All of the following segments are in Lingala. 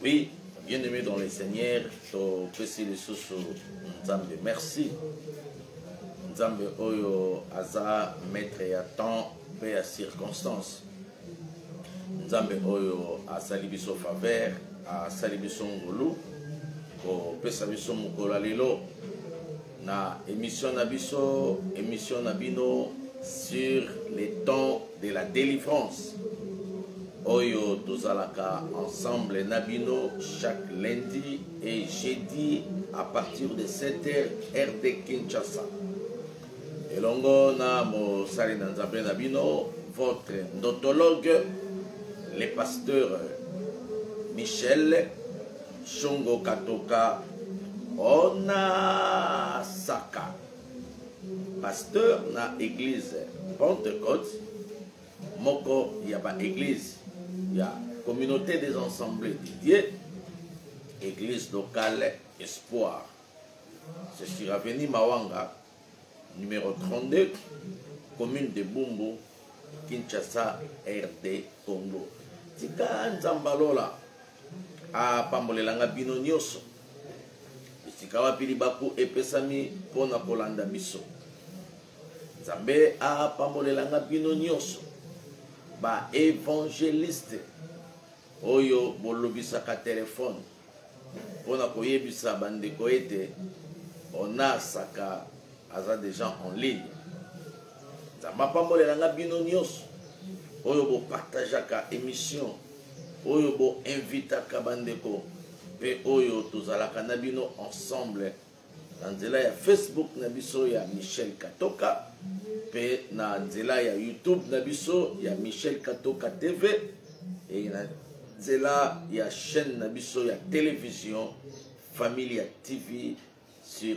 Oui, bien-aimés dans le Seigneur, to pesi le soso Nzambe, merci. Nzambe oyo aza maître ya temps pe ya circonstance. Nzambe oyo asali biso faveur, asali biso ngolu, ko pesa biso mokolo lelo na émission na biso, émission na bino sur les temps de la délivrance. Oyo tozalaka ensemble nabino chaque lundi et jeudi à partir de 7h RD Kinshasa. Elongo na mosali na Nzambe nabino, votre ndotologue, le pasteur Michel Shongo Katoka Onasaka, pasteur na église Pentecôte, moko yaba église. Il y a communauté des ensemblés dédiés, église locale Espoir. C'est sur avenue Mawanga, numéro 32, commune de Bumbu, Kinshasa, RD, Congo. Tika Nzambalola, a Pambolelanga Bino Nyoso. Tika wapili baku epesami pona kolanda biso. Nzambe a Pambolelanga Bino Nyoso. Ba évangéliste oyo bolobisaka téléphone pona koyebisa bandeko ete onasaka aza des gens en ligne. Nzamba pambolelanga bino nyonso oyo bopartageaka émission oyo bo invitaka bandeko pe oyo tozalaka na bino ensemble na nzela ya Facebook na biso ya Michel Katoka pe na nzela ya YouTube na biso ya Michel Katoka TV et na nzela ya chaîne na biso ya télévision Familia TV sur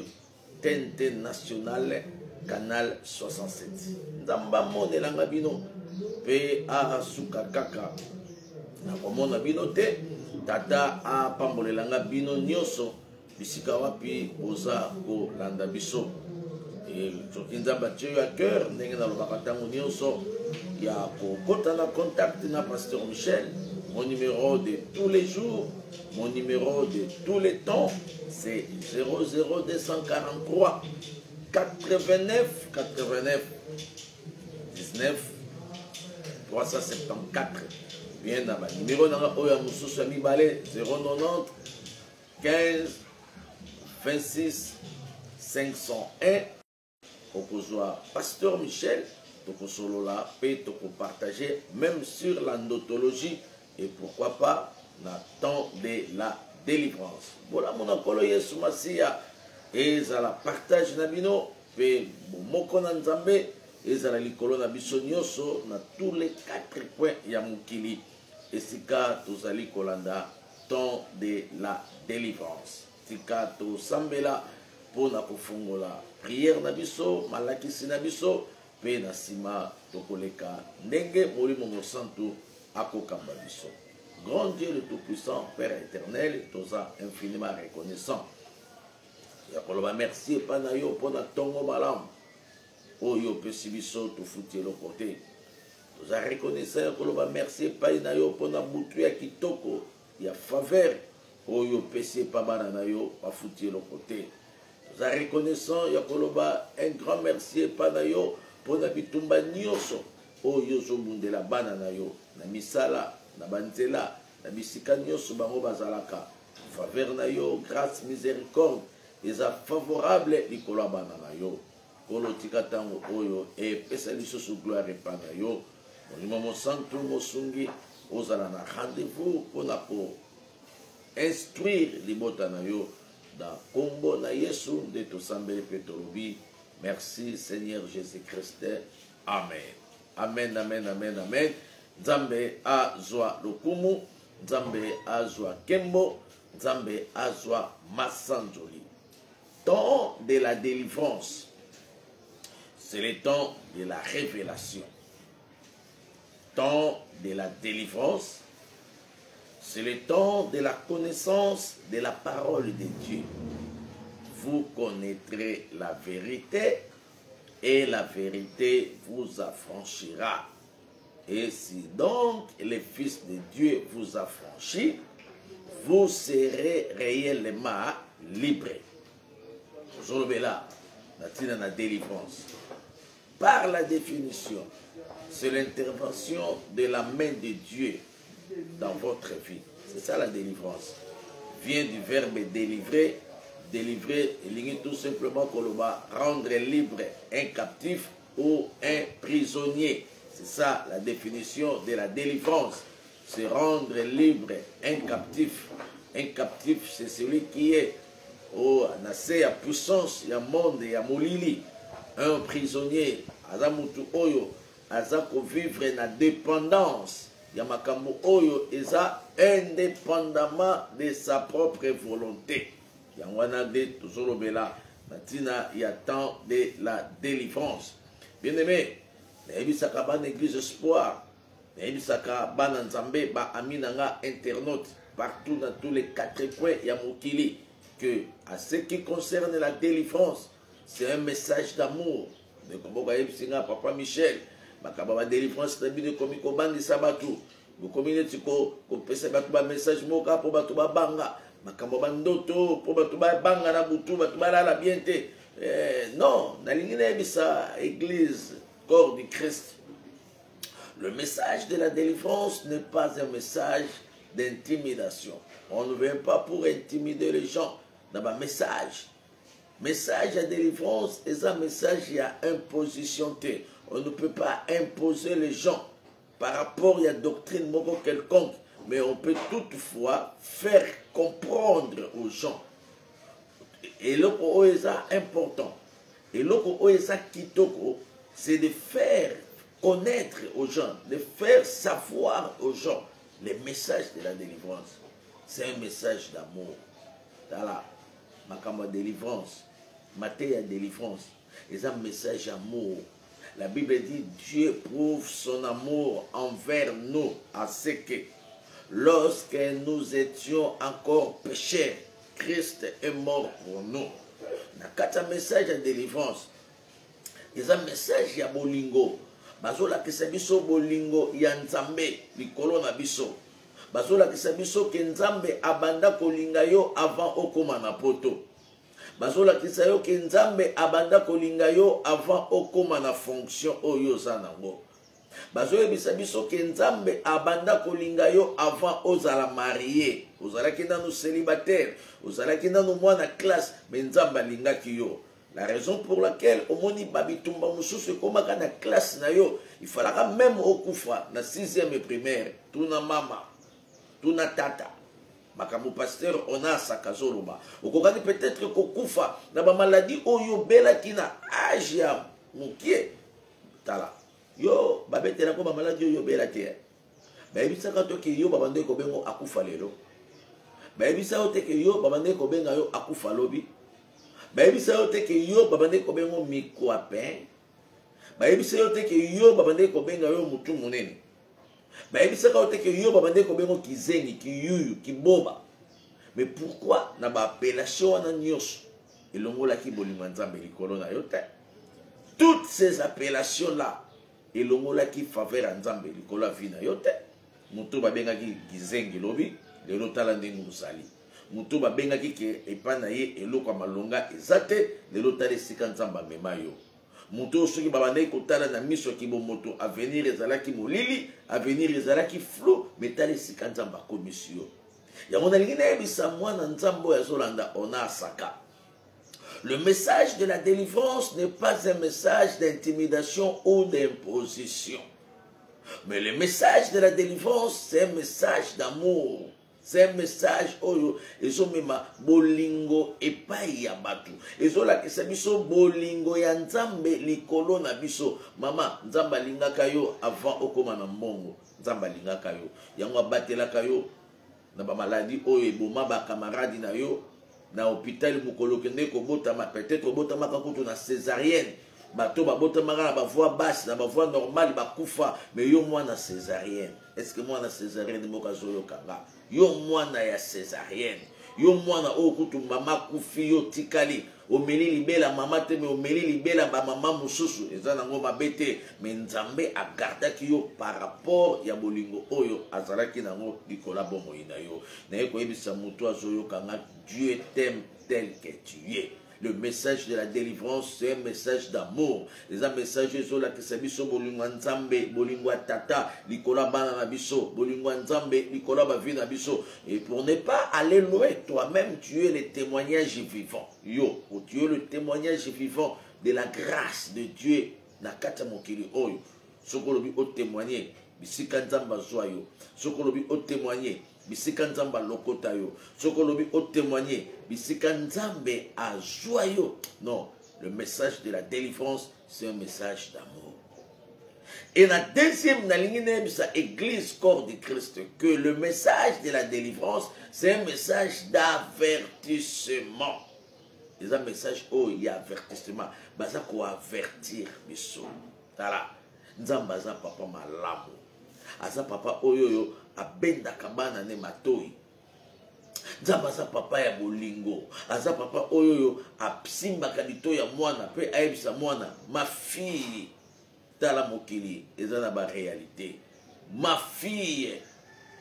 TNT National Canal 67. Nzamba monelanga bino pe a suka kaka na komona bino te tata a pambolelanga bino nyonso bisika wapi oza ko landa biso. Et soki Nzamba tie yo à cœur ndenge nalobaka ntango nyonso ya kokota na contact na pasteur Michel. Mon numéro de tous les jours, mon numéro de tous les temps, c'est 00243 89 89 19 374. Bien là-bas. Numéro dans la Moussou Mibale 090 15 26 501. Okozwa Pasteur Michel, toko solo la paix, toko partager même sur l'endotologie et pourquoi pas na temps de la délivrance. Voilà mon akolo Yesu Masia et za la partage na bino pe moko na Nzambe et za la likolo na biso nyonso na tous les 4 points ya mukili esika tozali kolanda temps de la délivrance. Tika to sambela pona kofungola prière na biso malakisi na biso pe na sima tokoleka ndenge molimo mosantu akokamba biso. Grand Dieu le Tout-Puissant, Père éternel, toza infiniment reconnaissant. Yakoloba merci panayo pona tongo malam. Oyo pesi biso to futi lo côté. Toza reconnaissant yakoloba merci panayo pona butu ya kitoko ya faveur. Oyo pesi pa bana nayo pa futi lo côté. Toza reconnaissant yakoloba un grand merci panayo pona bitumba nyonso. Oyo zo mundela bana nayo na misala na banzela na bisika nyonso bango bazalaka faveur na yo grâce miséricorde eza favorable likolo ya bana na yo kolo tika ntango oyo epesa lisusu gloire epa na yo molimo mosantu mosungi ozala na rendez-vous mpona koinstruire libota na yo na kombo na Yesu nde tosambeli mpe tolobi merci Seigneur Jésus-Christ. Amen. Amen, amen, amen, amen. Nzambe azwa lokumu, Nzambe azwa kembo, Nzambe azwa masanjoli. Temps de la délivrance, c'est le temps de la révélation. Temps de la délivrance, c'est le temps de la connaissance de la parole de Dieu. Vous connaîtrez la vérité et la vérité vous affranchira. Et si donc le Fils de Dieu vous affranchit, vous serez réellement libre. Zolobela, la délivrance. Par la définition, c'est l'intervention de la main de Dieu dans votre vie. C'est ça la délivrance. Vient du verbe délivrer. Délivrer, il est tout simplement rendre libre un captif ou un prisonnier. C'est ça la définition de la délivrance. C'est rendre libre un captif. Un captif, c'est celui qui est assez à puissance, il y a monde, il y a molili. Un prisonnier, azamutu oyo, azako vivre na dépendance. Il y a makambo oyo, eza indépendamment de sa propre volonté. Il y a wanade, toujours bela, matina, il y a temps de la délivrance. Bien aimé, n'ayebisaka ban église espoir, n'ayebisaka ban nzambe, ba aminanga internaute, partout dans tous les 4 coins, il y a mokili, que à ce qui concerne la délivrance, c'est un message d'amour. De comme Papa Michel, makaba délivrance tabi de komiko bandi sabatu. Vous communauté ko pesa batu ba message moka pour batu ba banga. Makamba bandoto pour batu ba banga na butu batu ba la bienté. Non, na lingine bisa église corps du Christ. Le message de la délivrance n'est pas un message d'intimidation. On ne vient pas pour intimider les gens. Dans un message à délivrance, et un message à imposition. On ne peut pas imposer les gens par rapport à la doctrine quelconque, mais on peut toutefois faire comprendre aux gens. Et le important. Et le kitoko, c'est de faire connaître aux gens, de faire savoir aux gens les messages de la délivrance. C'est un message d'amour. Voilà. Makamba délivrance, Matthieu délivrance, et un message d'amour. La Bible dit Dieu prouve son amour envers nous à ce que lorsque nous étions encore pécheurs, Christ est mort pour nous. Nakata message de délivrance, et un message ya bolingo. Bazola kisa biso bolingo ya nzambe likolo na biso. Bazola kisa biso ke nzambe abanda kolinga yo avant okoma na poto. Bazola kisa yo ke nzambe abanda kolinga yo avant okoma na fonction oyo za nango. Bazola bisa biso ke nzambe abanda kolinga yo avant ozala marié. Ozala kina no célibataire, ozala kina no mwana classe, mais nzambe alingaki yo. La raison pour laquelle au moni babitumba mususu komaka na classe na yo, il faudra même okufa na 6e primaire, tuna mama, tuna tata. Makamu pasteur ona sakazoloba. Okokani peut-être kokufa na ba maladie oyo bela kina âge ya mukie. Tala. Yo babetela ko ba maladie oyo bela te. Ba ebisaka to ke yo babande ko bengo akufa lelo. Ba ebisaka to ke yo babande ko benga yo akufa lobi. Baebisa yo te ke yo babande ko bengo mikoapin. Baebisa yo te ke yo babande ko benga yo mutu munene. Baebisa yo te ke yo babande ko bengo kizengi, kiyuyu, kiboba. Mais pourquoi na ba appellation na nyos elongola ki bolinga nzambe likolo na yo te? Toutes ces appellations là elongola ki faveur nzambe likolo vi na yo te. Mutu babenga ki kizengi lobi, lelo tala ndenge musali. Mutu babenga ki ke epana ye eloko malonga ezate lelo tale sika nzamba mema yo. Mutu soki babandai kotala na miso ki bo moto avenir ezalaki molili, avenir ezalaki flou, mais tale sika nzamba komisio. Ya mona lingi na yebisa mwana nzambo ya zolanda ona asaka. Le message de la délivrance n'est pas un message d'intimidation ou d'imposition. Mais le message de la délivrance, c'est un message d'amour. C'est un message oyo ezomema bolingo epai ya batu. Ezola kisa biso bolingo ya nzambe likolo na biso. Mama, nzamba lingaka yo avant okoma na mbongo. Nzamba lingaka yo. Yango abatelaka yo na ba maladie oyo eboma ba camarade na yo na hôpital mukolo kende ko botama peut-être botama kakutu na césarienne. Bato babotama na ba voix basse, na ba voix normale bakufa, mais yo mwana césarienne. Est-ce que mwana césarienne mokazo yo kanga? Yo mwana ya césarienne. Yo mwana okutu mama kufi yo tikali. omeli libela mama te mais omeli libela ba mama mususu eza nango mabete mais nzambe agardaki yo par rapport ya bolingo oyo azalaki nango likola bomoi na yo naye koyebisa mutu azoyoka nga Dieu t'aime tel que tu es. Le message de la délivrance, c'est un message d'amour. Les messages zola que c'est biso bolingwa nzambe, bolingwa tata, likola bana na biso, bolingwa nzambe, likola ba vie na biso. Et pour ne pas aller loin, toi-même tu es le témoignage vivant. Yo, tu es le témoignage vivant de la grâce de Dieu na kata mokili oyo. Sokolobi o témoigner, bisika nzamba zoyo. Sokolobi o témoigner. Bisika nzamba lokota yo. Sokolobi o témoigner. Bisika nzambe azwa yo. Non, le message de la délivrance, c'est un message d'amour. Et la deuxième, na église corps de Christ, que le message de la délivrance, c'est un message d'avertissement. C'est un message où il y a avertissement. Baza ko avertir biso. Tala. Nzamba za papa malamu. Aza papa oyoyo abenda kabana ne matoi. Nzamba za papa ya bolingo. Aza papa oyoyo apsimba kadito ya mwana pe aibisa mwana ma fille tala mokili eza na ba réalité. Ma fille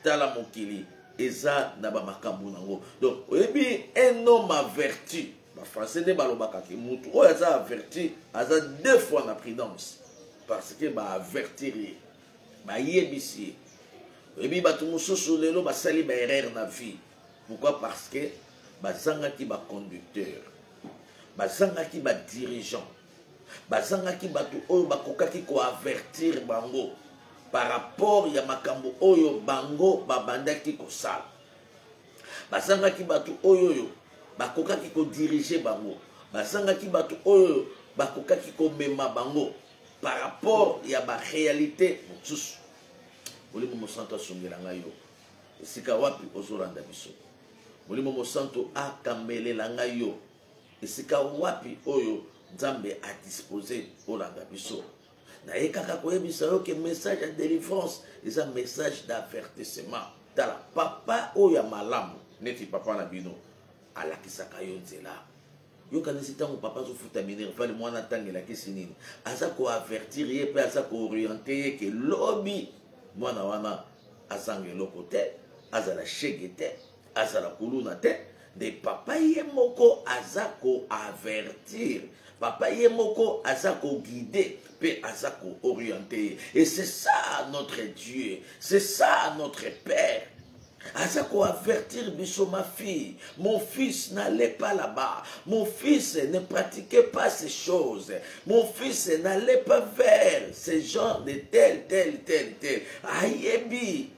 tala mokili eza na ba makambu nango. Donc oyebi un homme averti. Ba français ne balobaka ki mutu oyo aza averti aza deux fois na prudence parce que ba avertir ba yebisi. Oyebi batu mususu lelo basali ba erreur na vie. Pourquoi? Parce que bazangaki ba conducteur, bazangaki ba dirigeant, bazangaki batu oyo bakokaki ko avertir bango par rapport ya makambo oyo bango babandaki kosala. Bazangaki batu oyo bakokaki ko diriger bango, bazangaki batu oyo bakokaki ko mema bango par rapport ya ba réalité mosusu. Molimo mosanto asongelanga yo esika wapi ozolanda biso. Molimo mosanto akamelela nga yo esika wapi oyo nzambe a disposé olanda biso. Na ekaka koyebisa yo ke message de délivrance est un message d'avertissement. Tala papa oyo malamu neti papa na bino alakisaka yo nzela. Yo kanisi tango papa zofuta minere fali mwana tangela kisi nini aza ko avertir ye pe aza ko orienter ye ke lobi mwana wana azange loko te azala shege te azala kuluna te de papa ye moko aza ko avertir papa ye moko aza ko guider pe aza ko orienter. Et c'est ça notre Dieu, c'est ça notre Père. Azako avertir biso ma fille, mon fils n'allait pas là-bas, mon fils ne pratiquait pas ces choses, mon fils n'allait pas vers ces gens de tel. Ayebi.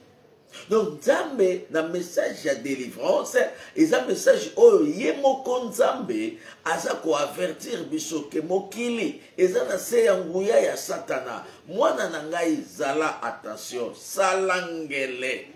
Donc Nzambe na message ya délivrance, eza message oyo ye moko Nzambe azako avertir biso ke mokili eza na se ya nguya ya Satana. Mwana na ngai zala attention, salangele.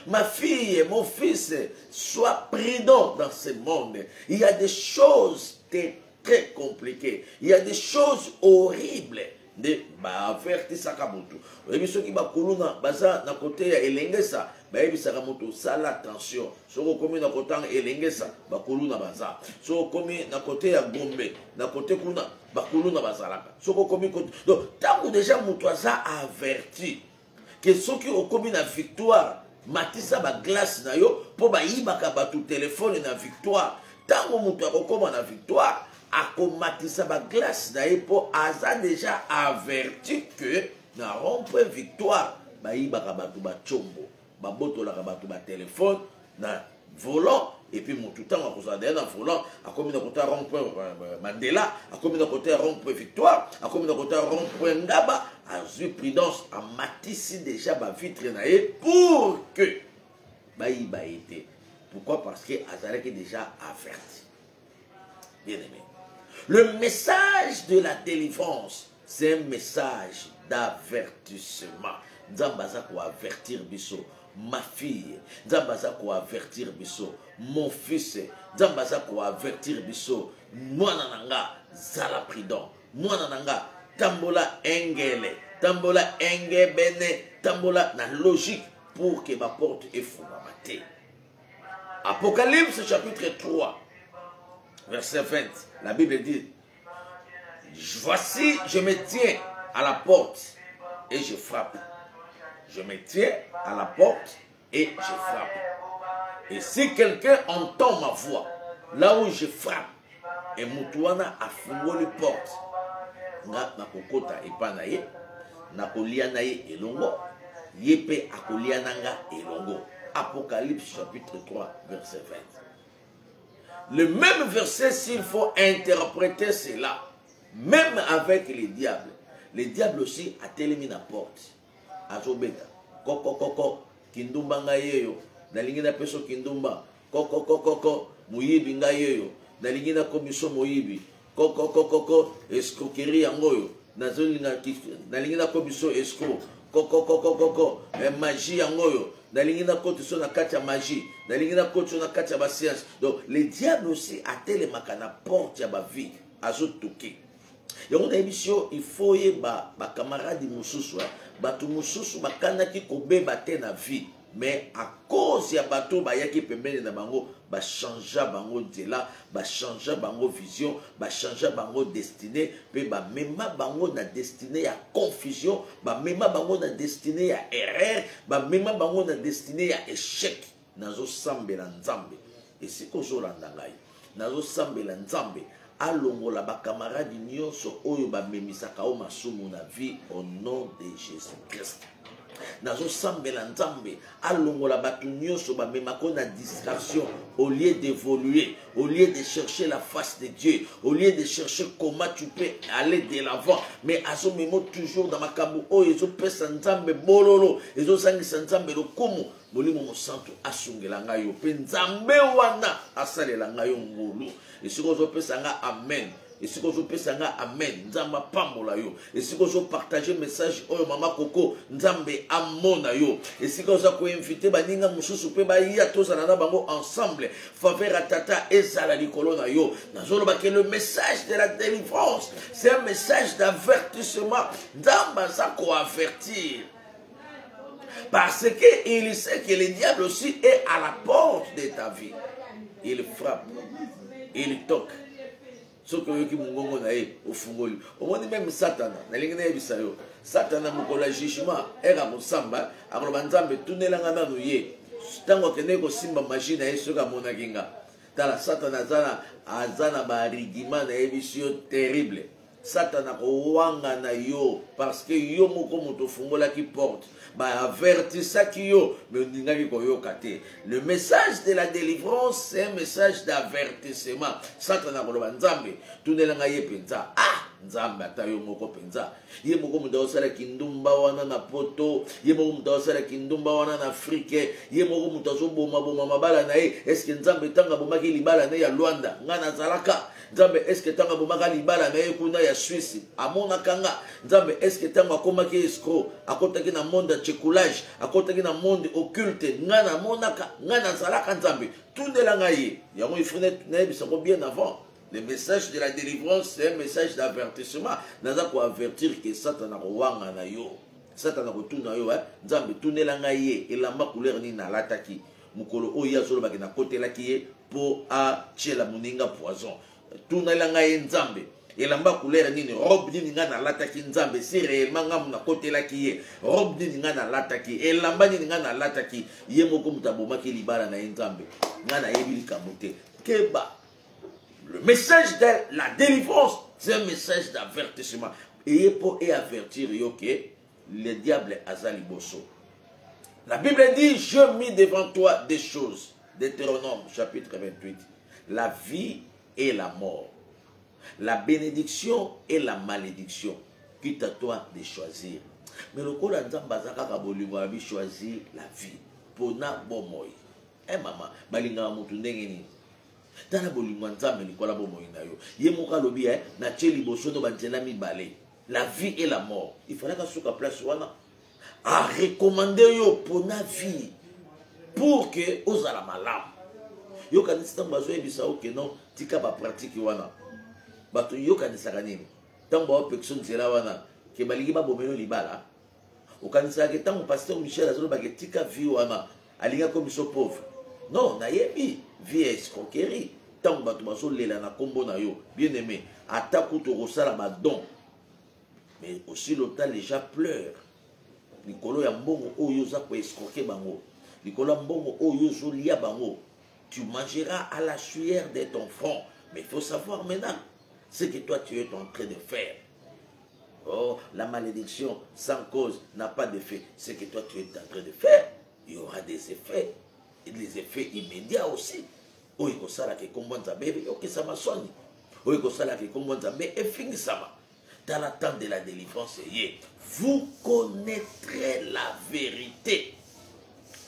Ma fille, mon fils, sois prudent dans ce monde. Il y a des choses très compliquées. Il y a des choses horribles. De averti sakamoto. Oyebi soki bakuluna baza na côté ya elengesa, bayebi sakamoto sala attention. Soko komi na côté elengesa, bakuluna baza. Soko komi na côté ya Gombe, na côté kuna bakuluna bazalaka. Soko komi côté. Donc tango déjà muto aza averti que soki okomi na victoire matisa ba glace na yo po ba yibaka batu téléphone na victoire. Tango mutu akokoma na victoire akomatisa ba glace na ye po aza déjà averti que na rompre victoire ba yibaka batu ba chombo ba botolaka batu ba téléphone na volant. Et puis mutu tango akozala na volant akomi na côté rompre Mandela, akomi na côté rompre victoire, akomi na côté rompre Ngaba. Azui prudence a matisi déjà ba vitre na ye pour que ba été. Pourquoi? Parce que azalaki déjà averti. Bien aimé, le message de la délivrance, c'est un message d'avertissement. Nzambaza ko avertir biso ma fille, Nzambaza ko avertir biso mon fils, Nzambaza ko avertir biso mwana nanga zala prudent, mwana nanga tambola engele, tambola engebene, tambola na logique pour que ma porte est fumamate. Apocalypse chapitre 3. verset 20, la Bible dit, voici, je me tiens à la porte et je frappe. Je me tiens à la porte et je frappe. Et si quelqu'un entend ma voix, là où je frappe, et Moutouana a fumé les portes, na kokota epanaye, na kolianaye elongo, yepe akoliananga elongo. Apocalypse chapitre 3, verset 20. Le même verset, s'il faut interpréter cela, même avec les diables aussi a télémi la porte. Azobeta, koko, kindumba ngayeyo, nalingina peso kindumba, koko, muyibi ngayeyo, nalingina komiso muyibi, koko, escroquerie yangoyo, nalingina komiso escro, koko, magie yangoyo, nalingina kotiso na katia magie, nalingina kotiso na katia ba science. Donc les diables aussi a téléma kana porte ya ba vie, azotuki. Yango na émission il faut y ba camarade mususu batu mususu bakandaki kobeba te na vie mais à cause ya bato bayaki pembeni na bango ba changer bango dela ba changer bango vision ba changer bango destinée pe ba mema bango na destinée ya confusion ba mema bango na destinée ya erreur ba mema bango na destinée ya échec nazo sambela nzambe esiko zolanda ngai nazo sambela nzambe alongola ba camarade nyonso oyo ba memisaka o masumu na vie au nom de Jésus Christ. Nazo sambela nzambe alongola batu nyonso ba memako na distraction au lieu d'évoluer, au lieu de chercher la face de Dieu, au lieu de chercher comment tu peux aller de l'avant, mais azo memo toujours dans makambo oyo ezo pesa nzambe bololo, ezo sangisa nzambe lokumu. Molimo mosantu asungela ngayo pe nzambe wana asalela ngayo ngulu. Esiko zo pesa nga amen. Esiko zo pesa nga amen. Nzamba pambola yo. Esiko zo partager message oyo mama Koko nzambe amona yo. Esiko zo ko inviter baninga mususu pe ba ya tozana na bango ensemble. Faveur atata ezala likolo na yo. Nazolo ba que le message de la délivrance, c'est un message d'avertissement. Nzamba za ko avertir. Parce qu'il sait que le diable aussi est à la porte de ta vie. Il frappe, il toque. Ce que vous mungongo na ye au fungoli. Au moins même Satan, na lingine bisayo. Satan na mukola jugement era musamba, akoloba nzambe tunelanga na nuye. Tango kene ko simba machine na yesu ka monakinga. Tala Satan azana ba rigima na ebisio terrible. Satan akowanga na yo parce que yo moko moto fungola ki porte. Ba avertissa ki yo mais ndingaki koyoka te. Le message de la délivrance c'est un message d'avertissement. Satan akoloba nzambe tunelanga ye penza. Ah nzambe ata yo moko penza. Ye moko moto osala kindumba wana na poto, ye moko moto osala kindumba wana na Afrique, ye moko moto azoboma mabala na ye. Est-ce que nzambe tanga bomaki libala na ya Luanda ngana zalaka? Nzambe est-ce que tanga bomaka libala na ye kuna ya Suisse amona kanga? Nzambe est-ce que tanga komaki escroc akotaki na monde de checoulage akotaki na monde occulte ngana monaka ngana zalaka nzambe tundela ngai yango ifune na bisako bien avant. Le message de la délivrance c'est un message d'avertissement. Naza ko avertir que Satan na wanga na yo. Satan na ko tuna yo nzambe tundela ngai elamba couleur ni na lataki mukolo oya zolo bakina kotelaki ye po a chela muninga poison. Tunelanga ye nzambe elamba couleur nini robe nini nga na lataki nzambe si réellement nga muna kotelaki ye robe nini nga na lataki elamba nini nga na lataki ye moko mutabomaki libala na ye nzambe nga na yebi likambo te keba. Le message de la délivrance c'est un message d'avertissement et pour avertir yo que le diable azali bosso. La Bible dit je mis devant toi des choses. Deutéronome chapitre 28. La vie et la mort, la bénédiction et la malédiction, quitte à toi de choisir. Mais le col nzamba zaka bolingo abi choisir la vie pona bomoy. Eh maman, balinga mutu ndenge ni. Tana bolingo nzambe likola bomoy na yo. Ye moka lobi na tcheli bosono banzela mibale. La vie et la mort. Il fallait que souka place wana a recommander yo pona vie pour que ozala malamu. Yo kanisa mbazo ebisa oke non tika ba pratique wana bato yo kanisa kanini tango ba pection zela wana ke baligi ba bomelo libala o kanisa ke tango pasteur Michel azolo ba ke tika vie wana alinga comme so pauvre non na yebi vie escroquerie tant bato baso lela na kombo na yo, bien aimé, ataku to rosala ba don. Mais aussi l'autre les gens pleurent. Likolo ya mbongo oyo za ko escroquer bango. Likolo ya mbongo oyo zo lia bango. Tu mangeras à la sueur de ton front. Mais il faut savoir maintenant ce que toi tu es en train de faire. Oh, la malédiction sans cause n'a pas d'effet. Ce que toi tu es en train de faire, il y aura des effets. Et des effets immédiats aussi. Oh, il faut ça là que comment ça bébé, ok ça m'a sonné. Oh, il faut ça là que comment ça bébé, et fini ça va. Dans l'attente de la délivrance, vous connaîtrez la vérité.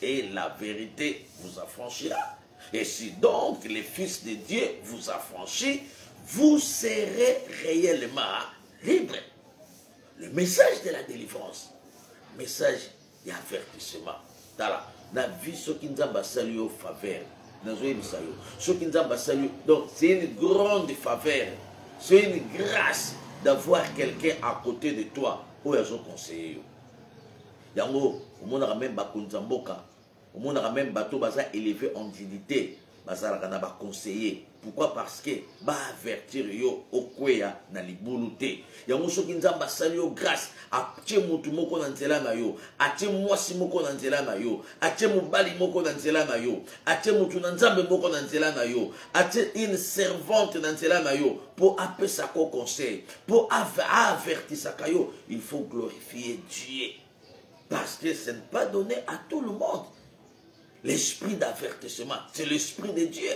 Et la vérité vous affranchira. Et si donc le Fils de Dieu vous affranchit, vous serez réellement libre. Le message de la délivrance, message d'avertissement. La vie, ce qui nous a salué au faveur. Ce qui nous a salué. Donc, c'est une grande faveur. C'est une grâce d'avoir quelqu'un à côté de toi. Où est-ce qu'on conseille? Yango, au monde a même bakunzamboka. Au monde a même bateau baza élevé en dignité. Baza la kana ba conseiller. Pourquoi? Parce que ba avertir yo okweya na libulute. Yango soki nzamba sali yo grâce atie mutu moko na nzela na yo, atie mwasi moko na nzela na yo, atie mobali moko na nzela na yo, atie mutu na nzambe moko na nzela na yo, atie une servante na nzela na yo pour appeler sa conseil, pour avertir sa yo, il faut glorifier Dieu. Parce que ce n'est pas donné à tout le monde. L'esprit d'avertissement, c'est l'esprit de Dieu.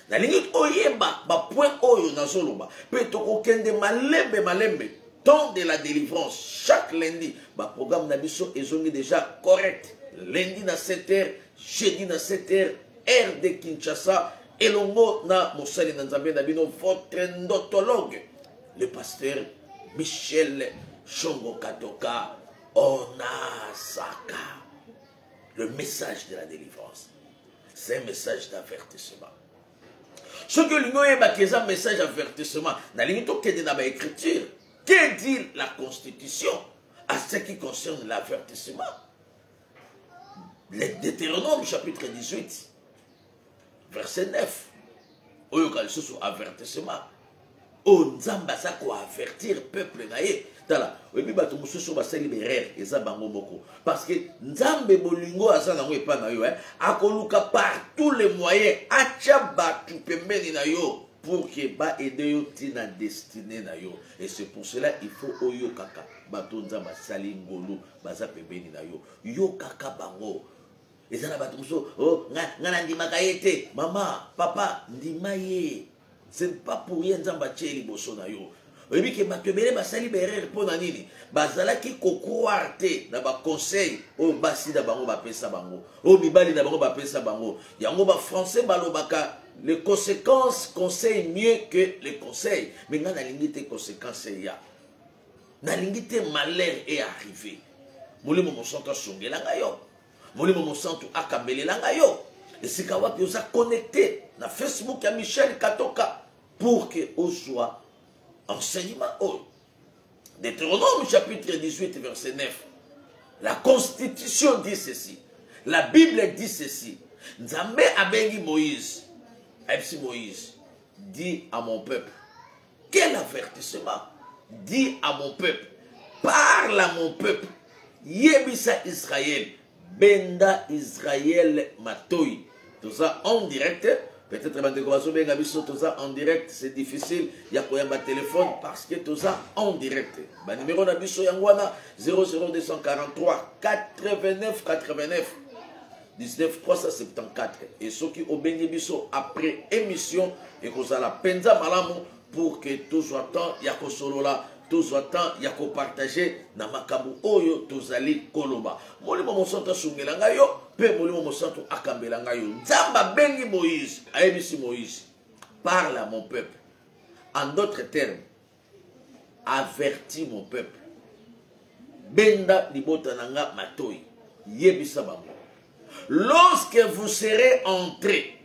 Na limite oyeba ba point oyo na soloba pe toko kende malembe temps de la délivrance chaque lundi ba programme na biso ezongi déjà correct. Lundi na 7h, jeudi na 7h, heure de Kinshasa, elongo na mosali na nzambe na bino votre endotologue le pasteur Michel Shongo Katoka Onasaka. Le message de la délivrance, c'est un message d'avertissement. Ce que l'union est un message d'avertissement, dans l'écriture, que dit la Constitution à ce qui concerne l'avertissement? Le Deutéronome chapitre 18, verset 9, où il y a sur avertissement. On zamba sa ko avertir peuple naye. Tala, oyebi bato mususu ba sali berere eza bango moko. Parce que nzambe bolingo asa nango epa na yo, akoluka par tous les moyens acha batu pembeni na yo pour que ba aider yo tina destinée na yo. Et c'est pour cela il faut oyo kaka bato nzamba sali ngolu baza pembeni na yo. Yo kaka bango. Eza na bato mususu, oh ngana ndimaka yete, mama, papa, ndima ye. Ce n'est pas pour rien nzamba tcheli boso na yo. Oyebi ke bato ebele basali berere mpo na nini bazalaki kokroire te na baconseil oyo basi na bango bapesa bango oyo mibali na bango bapesa bango. Yango bafrançais balobaka les conséquences conseillent mieux que les conseils. Mais nga nalingi te conséquence eya, nalingi te malheur est arrivé. Molimo mosantu asongelanga yo, molimo mosantu akambelelanga yo. Esika wapi oza connecté na Facebook ya Michel Katoka pour que on soit enseignement. Deutéronome chapitre 18 verset 9. La Constitution dit ceci. La Bible dit ceci. Nzambe abengi Moïse. Moïse dit à mon peuple. Quel avertissement? Dit à mon peuple. Parle à mon peuple. Yebisa Israël. Benda Israël Matoy. Tout ça en direct. Peut-être que tout ça en direct, c'est difficile. Il y a un téléphone parce que tout ça en direct. Le numéro de Bisso Yangwana 00243 89 89 19 374. Et ceux qui ont béni Bisso après émission, et qu'on a la penza malamu pour que tout soit temps, il y a que solo là. Tout soit temps, il y a que partager na makabu oyo tozali koloba. Molimo mosanta sungelanga yo, pe molimo mosantu akambelanga yo. Nzamba bengi Moïse, aebisi Moïse. Parle à mon peuple. En d'autres termes, avertis mon peuple. Benda libota nanga matoi. Yebisa bango. Lorsque vous serez entrés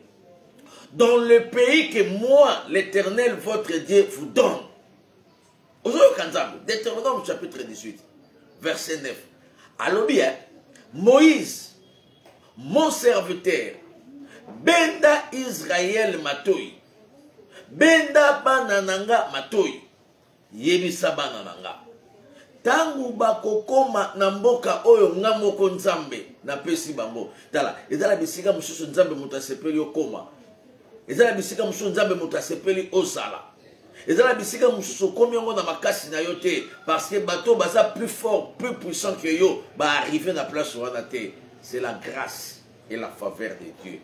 dans le pays que moi, l'Éternel, votre Dieu, vous donne. Deutéronome chapitre 18, verset 9. Alors bien, Moïse, mon serviteur, Benda Israël Matoy, benda bana nanga matoi yebisa bana nanga tangu bakokoma na mboka oyo nga moko nzambe na pesi bango tala ezala bisika mususu nzambe mutu asepeli okoma ezala bisika mususu nzambe mutu asepeli ozala ezala bisika mususu komi yango na makasi na yo te parce que bato baza plus fort plus puissant que yo ba arriver na place wana te c'est la grâce et la faveur de Dieu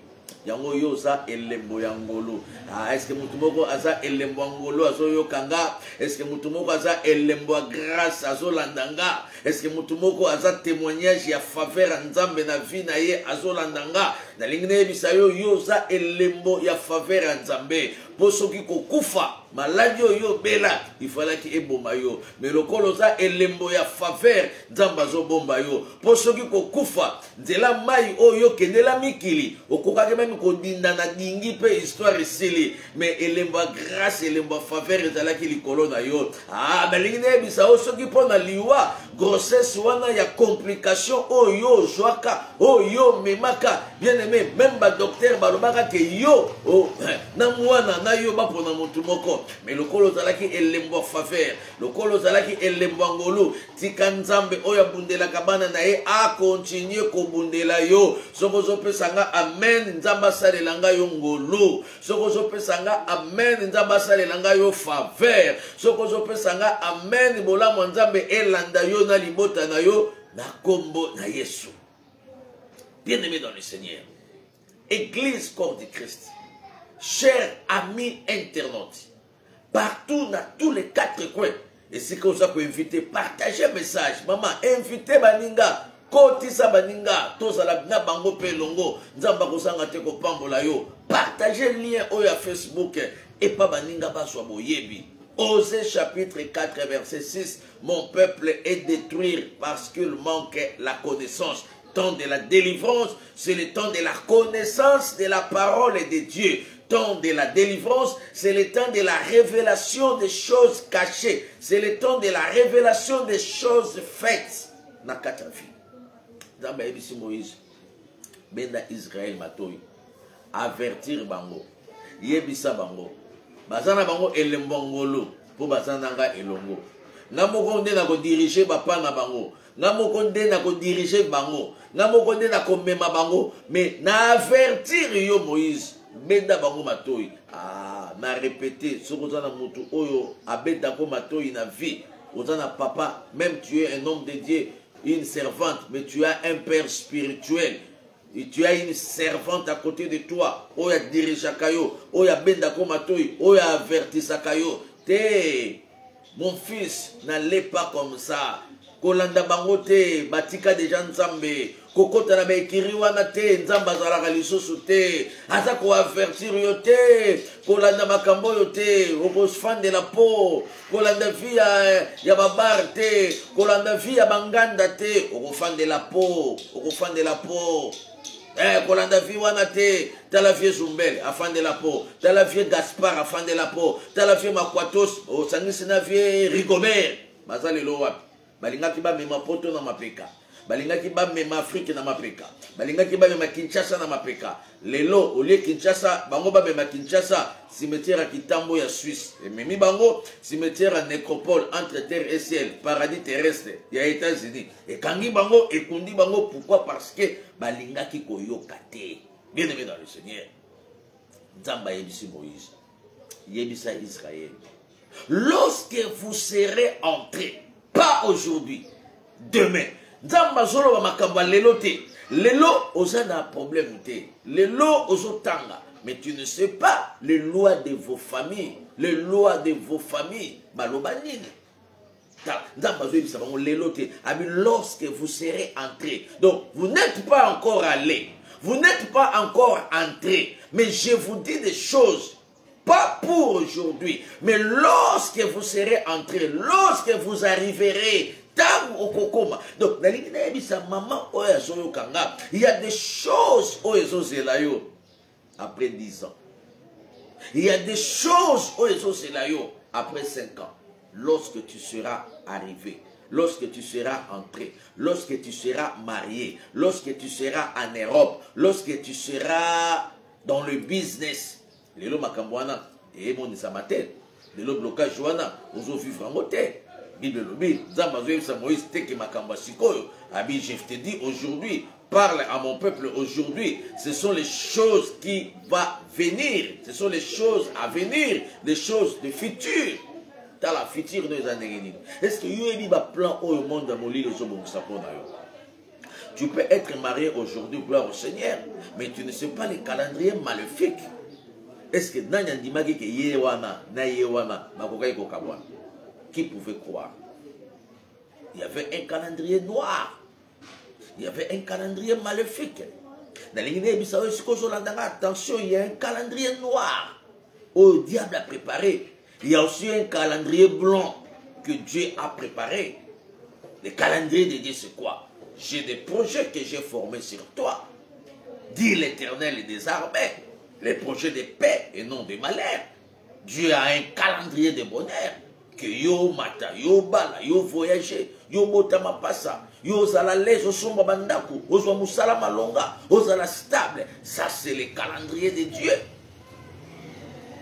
yango yo za elembo ya ngolo est-ce que mutu moko aza elembo ya ngolo azo yo kanga est-ce que mutu moko aza elembo ya grâce azo landanga est-ce que mutu moko aza témoignage ya faveur nzambe na vie na ye azo landanga na lingine bisa yo yo za elembo ya faveur ya nzambe po soki kokufa maladi oyo bela il fallait ki ebomba yo mais lokolo za elembo ya faveur nzamba zo bomba yo po soki kokufa nzela mai oyo kendela mikili okokaki même kodinda na dingi pe histoire esili mais elembo ya grâce elembo ya faveur ezalaki likolo na yo balingi nayebisa o soki mpo na liwa grossesse wana ya complication oyo ozwaka oyo memaka bien aimé même badocteur balobaka ke yo na mwana na yo bapona motu moko mais lokolo ozalaki elembo ya faveur lokolo ozalaki elembo ya ngolu tika nzambe oyo abundelaka bana na ye akontinue kobundela yo soki ozopesanga amen nzambe asalela nga yo ngolu soki ozopesanga amen nzambe asalela nga yo faveur soki ozopesanga amen bolamu ya nzambe elanda yo na libota na yo na kombo na Yesu. Bien-aimé dans le Seigneur, Église corps de Christ, chers amis internautes, partout dans tous les 4 coins, et c'est comme ça qu'on invite, partagez le message, maman, invitez baninga, kotisa baninga, tozala na bango pe longo, nzamba kozanga te ko pambola yo, partagez le lien au Facebook et pas baninga baswa boyebi. Osée chapitre 4 verset 6, mon peuple est détruit parce qu'il manque la connaissance. Temps de la délivrance, c'est le temps de la connaissance de la parole de Dieu. Temps de la délivrance, c'est le temps de la révélation des choses cachées. C'est le temps de la révélation des choses faites. Na kata vie. Zamba ebisi Moïse, benda Israël matoi, avertir bango, yebisa bango. Bazana bango elembongolo, po bazana nga elongo. Namoko nde na ko diriger bapa na bango. Namoko nde na ko diriger bango. Namoko nde na ko mema bango. Mais na avertir yo Moïse, benda bango matoi. Na répéter, ce qu'on a mutu oyo, abenda ko matoi na vie. Ozana papa, même tu es un homme de Dieu, une servante, mais tu as un père spirituel. Et tu as une servante à côté de toi. Oya dirija kayo, oya benda ko matoi, oya avertisa kayo. Mon fils, n'allez pas comme ça. Kolanda bangote, batika de gens nzambe. Kokota na bekiri wana te, nzamba zalaka lisusu te. Aza ko avertir yo te. Kolanda makambo yo te, okosfande la peau. Kolanda via ya babar te. Kolanda via banganda te, okofande la peau. Okofande la peau. Kolanda vie wana te, tala vie Zumbel, afin de la peau, tala vie Gaspard, afin de la peau, tala vie Makwatos, o sangisi na vie Rigobert, bazali lo wapi, balinga kiba mema poto na mapeka, balinga kiba mema Afrique na mapeka, balinga kiba mema Kinshasa na mapeka, lelo, olie Kinshasa, bango ba mema Kinshasa, cimetière à Kitambo ya Suisse, et memi bango, cimetière à Nécropole, entre terre et ciel, paradis terrestre, ya États-Unis, et kangi bango, et kundi bango, pourquoi? Parce que, balinga ki koyoka te. Bien aimé dans le Seigneur, Nzamba yebisi Moïse, yebisa Israël, lorsque vous serez entrés, pas aujourd'hui, demain, Nzamba zolo wa makamba lelo te, lelo ozana problème te, lelo ozotanga, mais tu ne sais pas les lois de vos familles, les lois de vos familles, balobanine. Lorsque vous serez entrés, donc vous n'êtes pas encore allés, vous n'êtes pas encore entrés, mais je vous dis des choses, pas pour aujourd'hui, mais lorsque vous serez entrés, lorsque vous arriverez, donc il y a des choses après 10 ans, il y a des choses après 5 ans. Lorsque tu seras arrivé, lorsque tu seras entré, lorsque tu seras marié, lorsque tu seras en Europe, lorsque tu seras dans le business, lelo makambwana et mon isamatel de le blocage wana ozo vivre en motel Bible lobi Zambazo sa Moïse teke makamba sikoyo abi je te dis aujourd'hui parle à mon peuple aujourd'hui, ce sont les choses qui vont venir, ce sont les choses à venir, les choses de futur. Dans la future nous années. Est-ce que you a un plan au monde dans mon lit les hommes tu peux être marié aujourd'hui, gloire au Seigneur, mais tu ne sais pas les calendriers maléfiques. Est-ce que Nanya Dimagi ke yewana na yewana makokai kokabwa? Qui pouvait croire? Il y avait un calendrier noir. Il y avait un calendrier maléfique. Attention, il y a un calendrier noir. Oh, le diable a préparé. Il y a aussi un calendrier blanc que Dieu a préparé. Le calendrier de Dieu, c'est quoi? J'ai des projets que j'ai formés sur toi. Dit l'Éternel des armées. Les projets de paix et non de malheur. Dieu a un calendrier de bonheur. Que yo mata, yo bala, yo voyager, yo botama passa, yo zala les, yo somba bandaku, yo zwa musala malonga, yo zala stable. Ça c'est le calendrier de Dieu.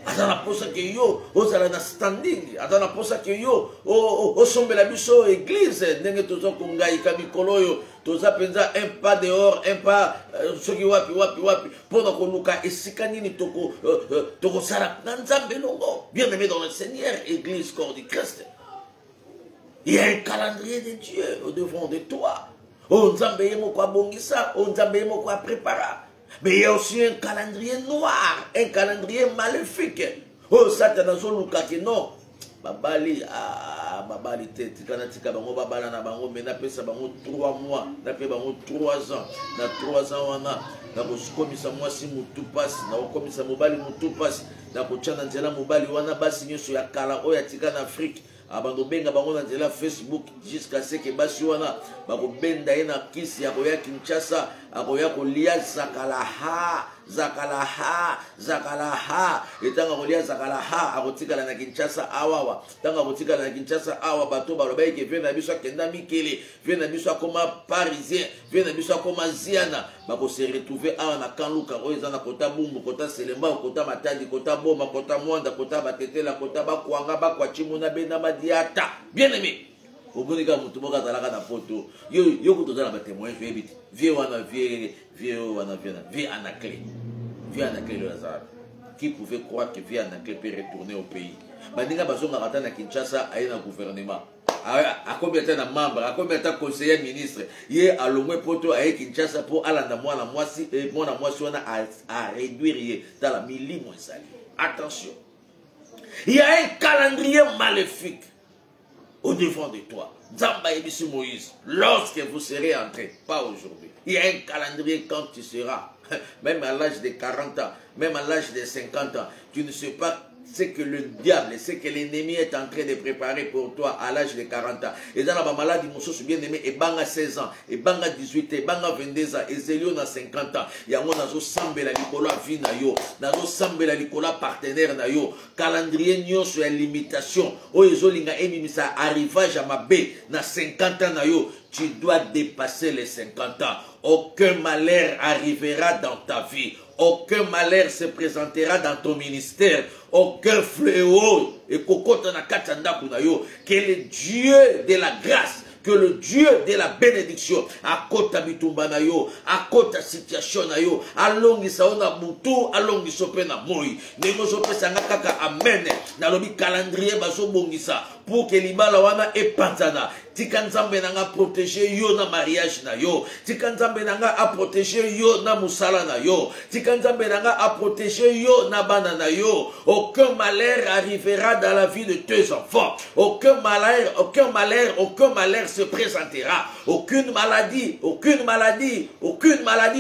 Atana posa que yo, yo zala na standing. Atana posa que yo, o sombe la biso église. Nenge tozo kungai kamikolo yo, toza penza un pas dehors, un pas soki wapi. Pendant qu'on nous a esikanini toko sara nanzambe longo. Bien aimé dans le Seigneur, église corps du Christ. Il y a un calendrier de Dieu au devant de toi. On nzambe yemo kwa bongisa, on nzambe yemo kwa prépara. Mais il y a aussi un calendrier noir, un calendrier maléfique. Oh, Satan Zoluka qui non. Babali, babali, tika bango babala na bango, mais na pesa bango 3 mois, na pe bango 3 ans, na 3 ans wana, na kokomisa mwasi mutu pasi, na kokomisa mobali mutu pasi, na kochana nzela mobali wana basi nyoso ya kala oya tika na Afrique. Abando benga bango na nzela Facebook jusqu'à ce que basi wana bako benda ina kisi ya koya Kinshasa akoya kolia zakalaha etanga kolia zakalaha akotikala na Kinshasa awawa tanga kotikala na Kinshasa awa bato balobai ke vena biso kenda mikele vena biso koma parisien vena biso koma ziana bako se retrouver awa na kanluka oza na kota bumbu kota selemba kota matadi kota boma kota mwanda kota batetela kota bakwanga bakwa chimuna bena diata. Bien aimé. Au bout du cas, vous avez la photo. Yo vous avez la témoin. Vieux Anaclé. Vieux Anaclé le hasard. Qui pouvait croire que Vieux Anaclé peut retourner au pays? Bandinga Bazonga Ratan à Kinshasa a un gouvernement. À combien de temps membre, à combien de temps conseiller ministre? Hier à l'au moins poto à Kinshasa pour Alanda moi la moitié et moi la moitié à réduire dans la milli moins sali. Attention. Il y a un calendrier maléfique au devant de toi. Zamba Ebisi Moïse, lorsque vous serez entré, pas aujourd'hui. Il y a un calendrier quand tu seras, même à l'âge de 40 ans, même à l'âge de 50 ans, tu ne sais pas ce que le diable, ce que l'ennemi est en train de préparer pour toi à l'âge de 40 ans. Et dans la maladie, mon source bien aimé, et banga 16 ans, et banga 18 ans, et banga 22 ans, et Zélio dans 50 ans. Il y a un sambe la Nicolas vie na yo, nazo sambe la Nicolas partenaire na yo, calendrier nyo sur la limitation. O ezolinga emimisa arrivage à ma baie, na 50 ans na yo, tu dois dépasser les 50 ans. Aucun malheur arrivera dans ta vie. Aucun malheur se présentera dans ton ministère. Aucun fléau. Et que le Dieu de la grâce, que le Dieu de la bénédiction, à kota bitumba na yo, à kota situation na yo, alongi saona mutu, alongi sope na moi. Nego sope sanga kaka amen. Na lobi calendrier baso bongisa pour que libala wana epatana. Tika nzambe nanga protéger yo na mariage na yo. Tika nzambe nanga a protéger yo na musala na yo. Tika nzambe nanga a protéger yo na bana na yo. Aucun malheur arrivera dans la vie de tes enfants. Aucun malheur se présentera. Aucune maladie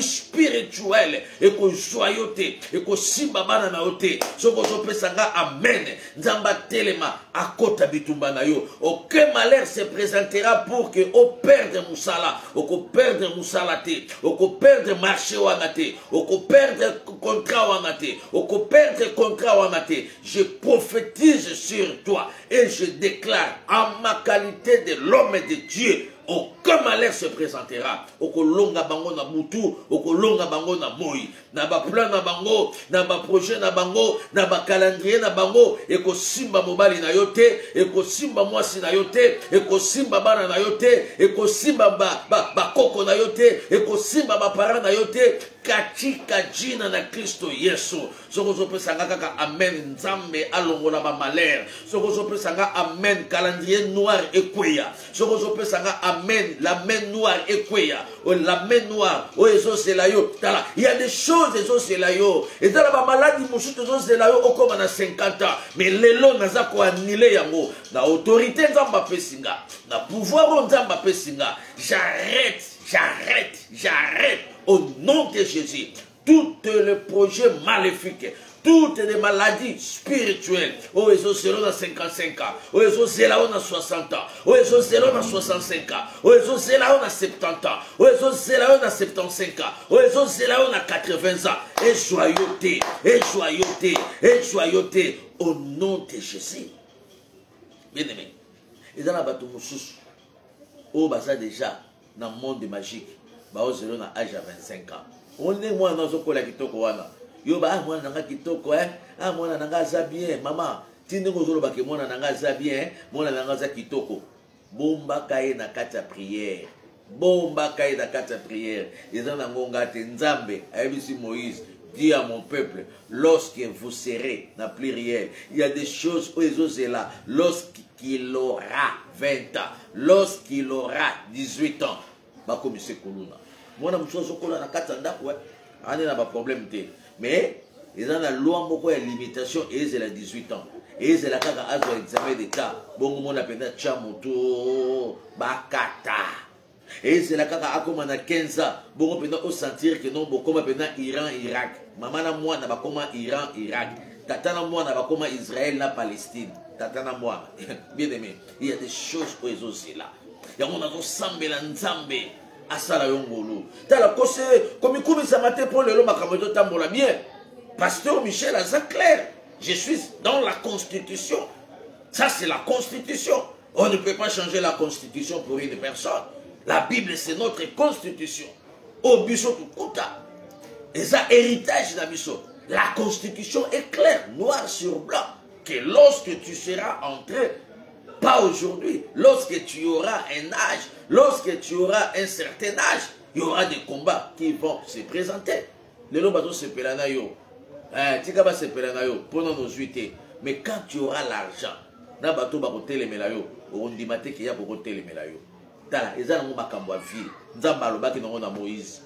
spirituelle et que joyauté et que simba bana na ote. Soko sope sanga amen. Nzamba telema akota bitumba na yo. Aucun malheur se présentera pour que au perdre musala, au perdre musala te, au perdre marché wanate, au perdre contrat wanate, au perdre contrat wanate. Je prophétise sur toi et je déclare en ma qualité de l'homme de Dieu, aucun malheur se présentera. Okolonga bango na butu, okolonga bango na moi, na ba plan na bango, na ba projet na bango, na ba calendrier na bango, eko simba mobali na yote, eko simba mwasi na yote, eko simba bana na yote, eko simba ba koko na yote, eko simba ba para na yote, katika jina na Kristo Yesu. Soko zo pesanga kaka amen nzambe alongola ba malheur. Soko zo pesanga amen calendrier noir ekweya. Soko zo pesanga amen la main noire ekweya. O la main noire o ezo sela yo. Tala, il y a des choses ezo sela yo. Et dans la maladie musutu ezo sela yo okoma na 50 ans. Mais lelo naza ko annuler yango. Na autorité nzamba pesinga. Na pouvoir nzamba pesinga. J'arrête. Au nom de Jésus, tous les projets maléfiques, toutes les maladies spirituelles, oh, ils seront à 55 ans, oh, ils seront à 60 ans, oh, ils seront à 65 ans, oh, ils seront à 70 ans, oh, ils seront à 75 ans, oh, ils seront à 80 ans, et joyauté, au nom de Jésus. Bien aimé, et dans la bataille, oh, bah ça déjà, dans le monde magique, bah on zéro na âge à 25 ans. On est moi dans ce cola kitoko wana. Yo ba moi nanga kitoko ah moi nanga za bien maman. Tinde ko zolo ba ke moi nanga za bien, moi nanga za kitoko. Bomba kaye na kata prière. Bomba kaye na kata prière. Ils en ngonga te nzambe, ayebisi Moïse. Dis à mon peuple, lorsque vous serez dans la prière, il y a des choses où ils osent là. Lorsqu'il aura 20 ans, lorsqu'il aura 18 ans, bah comme c'est Koluna. Moi, je suis na katanda quoi. On n'a pas de problème mais ils ont la loi beaucoup de limitation et c'est la 18 ans. Et c'est la kaka azo examen d'état. Bon mon appelle chamoto bakata. Et c'est la kaka akoma na 15 ans. Bon on peut sentir que non bon comme appelle Iran Irak. Maman na moi na ba comme Iran Irak. Tata na moi na ba comme Israël na Palestine. Tata na moi. Bien aimé, il y a des choses où ils osent là. Il y a mon azo sambela nzambe. Asala yongolo. Tala kose comme comme ça matin pour le makamoto tambola bien. Pasteur Michel a ça clair. Je suis dans la constitution. Ça c'est la constitution. On ne peut pas changer la constitution pour une personne. La Bible c'est notre constitution. Au biso tukuta. Et ça héritage d'Abisso. La constitution est claire, noir sur blanc, que lorsque tu seras entré, pas aujourd'hui, lorsque tu auras un âge, lorsque tu auras un certain âge, il y aura des combats qui vont se présenter. Le nom bateau se pelana yo. Tika se pelana yo pendant nos 8 ans. Mais quand tu auras l'argent, na bateau ba hôtel melayo, on dit maté qu'il y a pour hôtel melayo. Tala, ezala mo makambo ville. Nzamba lobaki na Moïse.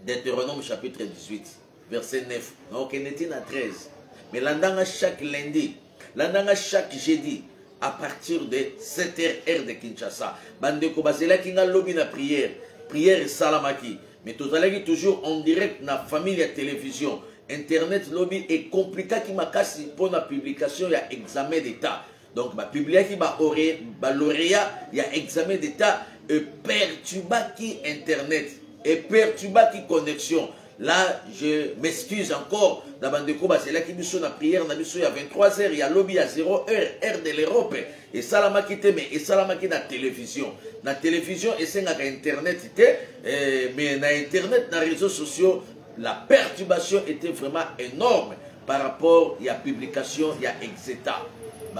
Deutéronome chapitre 18, verset 9. Donc on était à 13. Mais l'andanga chaque lundi, l'andanga chaque jeudi, à partir de 7h heure de Kinshasa. Bandeko basela kinga lobby na prière. Prière et salamaki. Mais tout à l'heure toujours en direct na famille à télévision. Internet lobby est compliqué qui m'a cassé pour la publication, il y a examen d'état. Donc ma publication qui va lauréat, il y a examen d'état et perturba qui internet et perturba qui connexion. Là, je m'excuse encore. C'est là qu'il y a prière, il y a 23h, il y a lobby à 0h, heure de l'Europe. Et ça, la maquette, mais et ça, la maquette dans la télévision. Dans la télévision, et c'est dans Internet, mais dans Internet, dans les réseaux sociaux, la perturbation était vraiment énorme par rapport à la publication, il y a Exeta.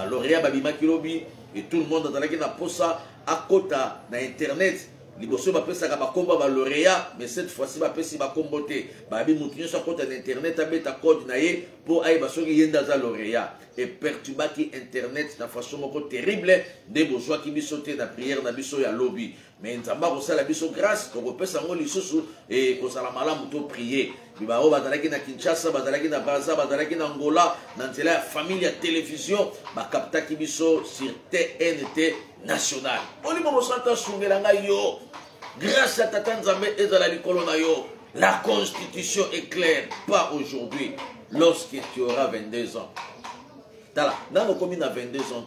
Lauréat, Babimaki Lobby, et tout le monde dans la posa à côté dans Internet. Liboso ba pesa ka bakomba ba lauréat mais cette fois-ci ba pesi ba komboté ba bi mutunyo sa compte internet abeta code na ye pour ay ba soki yenda za lauréat et perturba ki internet na façon moko terrible de bozoa ki bisoté na prière na biso ya lobby mais nzamba ko sala biso grâce ko pesa ngo lisusu et ko sala malamu to prier biba o bazalaki na Kinshasa bazalaki na Braza bazalaki na Angola na nzela ya famille ya télévision ba kapta ki biso sur TNT national. On dit mon santa sungelanga yo. Grâce à Tata Nzambe et à la Nicolona yo, la constitution est claire. Pas aujourd'hui. Lorsque tu auras 22 ans. Dans la commune à 22 ans,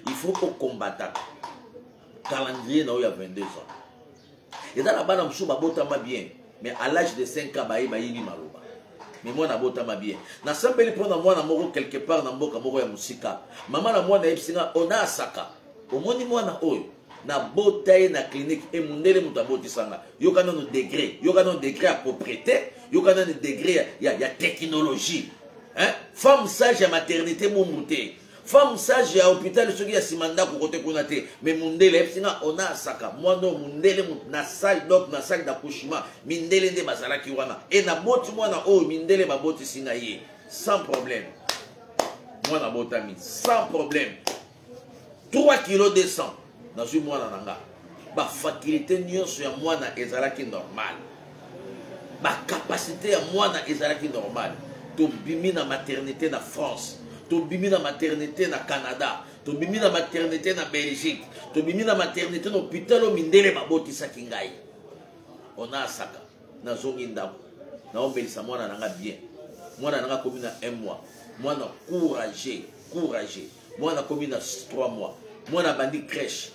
il faut qu'on combatte. Calendrier il y a 22 ans. Et dans la bande je suis bien. Mais à l'âge de 5 ans, il y a maloba. Mais moi, je suis bien. Na sambeli prendre moi na moko quelque part na mboka moko ya musika. Maman na moi na epsinga ona asaka. Omoni mwana oyo na botaye na clinique et mundele muta botisanga yokana no degré à propriété yokana no degré ya technologie hein femme sage à maternité mumuté femme sage à hôpital soki ya simanda ko côté konate mais mundele singa ona saka mwana mundele na salle donc na salle d'accouchement mindele nde basala ki wana et na boti mwana o mindele ba boti singa ye sans problème mwana botami sans problème 3 kg de sang dans une mwana nanga ba faculté nyonso ya mwana ezalaki normal ba capacité ya mwana ezalaki normal to bimi na maternité na France to bimi na maternité na Canada to bimi na maternité na Belgique to bimi na maternité na hôpital o mindele babotisaki ngai ona saka na zongi ndako na ombelisa mwana nanga bien mwana nanga komi na 1 mois mwana courageux mwana komi na 3 mois mwana bandi crèche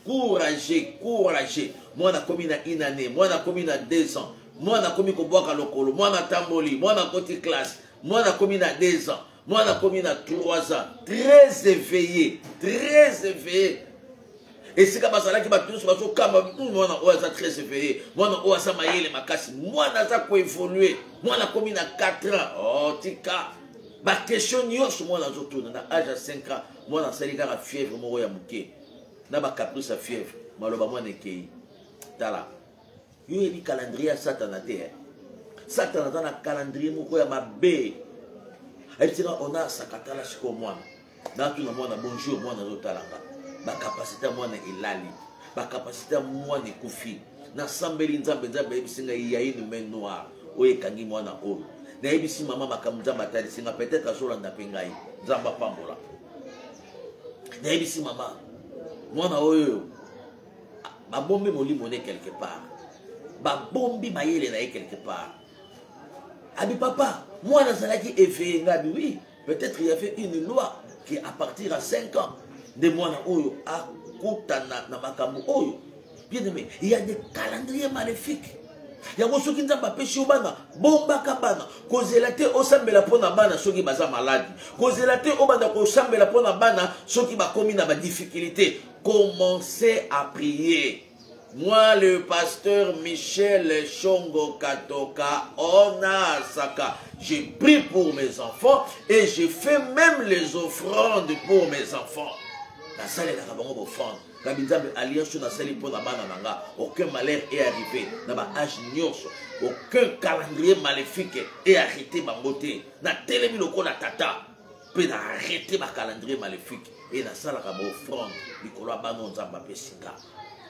courageux mwana komi na 1 année mwana komi na 2 ans mwana komi kobwaka lokolo mwana tamboli mwana koti classe mwana komi na 2 ans mwana komi na 3 ans très éveillé et si kabazalaki batusu bazokamba mwana oyo aza très éveillé mwana oyo aza mayele makasi mwana aza koévoluer mwana komi na 4 ans oh tika baquestion nyonso mwana azotuna na age ya 5 ans mwana asali kaka fièvre moko ya moke na bacaprice ya fièvre maloba mwana ekei tala yo yebi calendrier ya satana te satana aza na calendrier moko ya mabe ayebitika ona asakatala sikoyo mwana natuna mwana bonjour mwana azotalanga bakapasité ya mwana elali bakapasité ya mwana ekufi nasambeli nzambe ayebisi ngai ya une main noire oyo ekangi mwana oyo nayebisi mama makambo nzambe atalisinga peut-être azolanda mpe ngai nzambe apambola nayebisi mama mwana oyo babombi molimo ne quelque part babombi mayele na ye quelque part abi papa mwana azalaki éveillé ngabi oui peut-être il y avait une loi qui à partir à 5 ans de mwana oyo akutana na makambo oyo bien aimé il y a des calendriers maléfiques yango soki nzambe apesi yo bana bombaka bana kozela te osambela mpona bana soki baza maladi kozela te obanda kosambela mpona bana soki bakomi na badifficulté commencez à prier. Moi, le pasteur Michel Chongo Katoka Onasaka, j'ai pris pour mes enfants et j'ai fait même les offrandes pour mes enfants. La salle est là, offrande. La Binzambe alliance na salle pour la bana nanga. Aucun malheur est arrivé. Dans ma âge nyos, aucun calendrier maléfique est arrêté ma beauté. Na télémi le la tata. Peut arrêter ma calendrier maléfique. Et la salle a offrande. Nicolas Banon Zamba Pessinga.